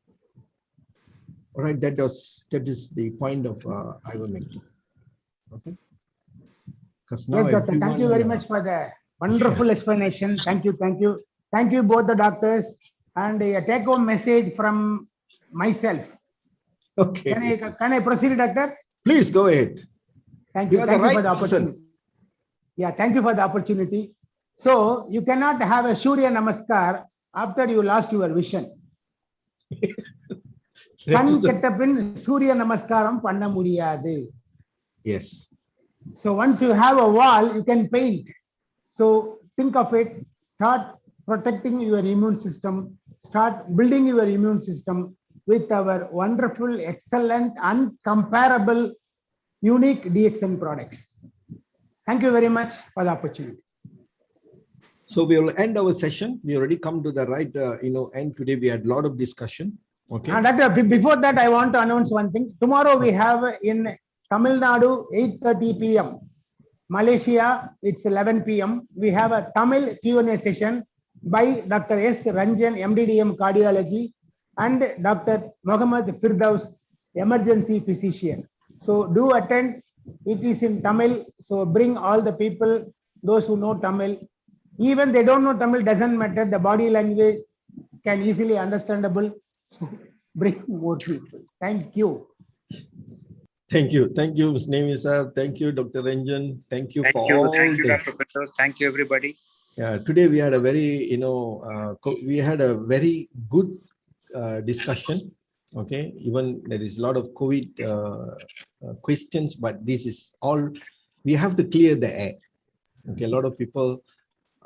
All right, that is the point of ivermectin. Okay. Yes, doctor. Thank you very much for the wonderful explanation. Thank you. Thank you, both the doctors. And a take-home message from myself. Okay. Can I proceed, doctor? Please go ahead. Thank you. You are Thank the you for right the opportunity. person. Yeah, thank you for the opportunity. So you cannot have a Surya Namaskar after you lost your vision. Kan kettapin Surya Namaskaram panna mudiyadu. Yes. So once you have a wall, you can paint. So think of it, start protecting your immune system, start building your immune system with our wonderful, excellent, uncomparable, unique DXN products. Thank you very much for the opportunity. So we will end our session. We already come to the right, end. Today we had a lot of discussion. Okay. Doctor, before that, I want to announce one thing. Tomorrow we have in Tamil Nadu, 8:30 p.m. Malaysia, it's 11 p.m. We have a Tamil Q&A session by Dr. S. Ranjan, MDDM Cardiology, and Dr. Mohammad Firdaus, Emergency Physician. So do attend. It is in Tamil. So bring all the people, those who know Tamil. Even they don't know Tamil, doesn't matter. The body language can easily understandable. So bring more people. Thank you. Thank you. Thank you, Ms. Nemi sir. Thank you, Dr. Ranjan. Thank you Thank for you. all Thank you, the. Dr. Firdaus. Thank you, everybody. Yeah, today we had a very, we had a very good discussion. Okay, even there is a lot of COVID questions, but this is all, we have to clear the air. Okay, a lot of people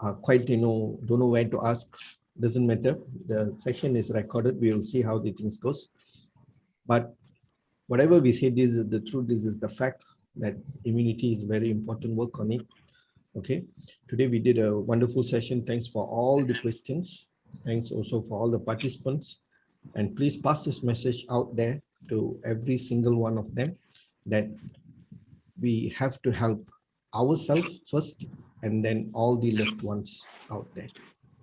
are quite, don't know where to ask. Doesn't matter. The session is recorded. We will see how the things goes. But whatever we say, this is the truth. This is the fact that immunity is very important. Work on it. Okay, today we did a wonderful session. Thanks for all the questions. Thanks also for all the participants. And please pass this message out there to every single one of them that we have to help ourselves first and then all the loved ones out there.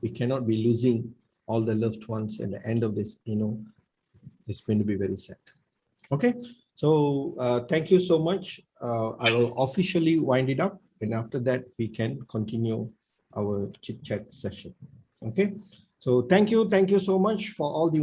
We cannot be losing all the loved ones at the end of this, it's going to be very sad. Okay, so thank you so much. I will officially wind it up, and after that we can continue our chit chat session. Okay, so thank you so much for all the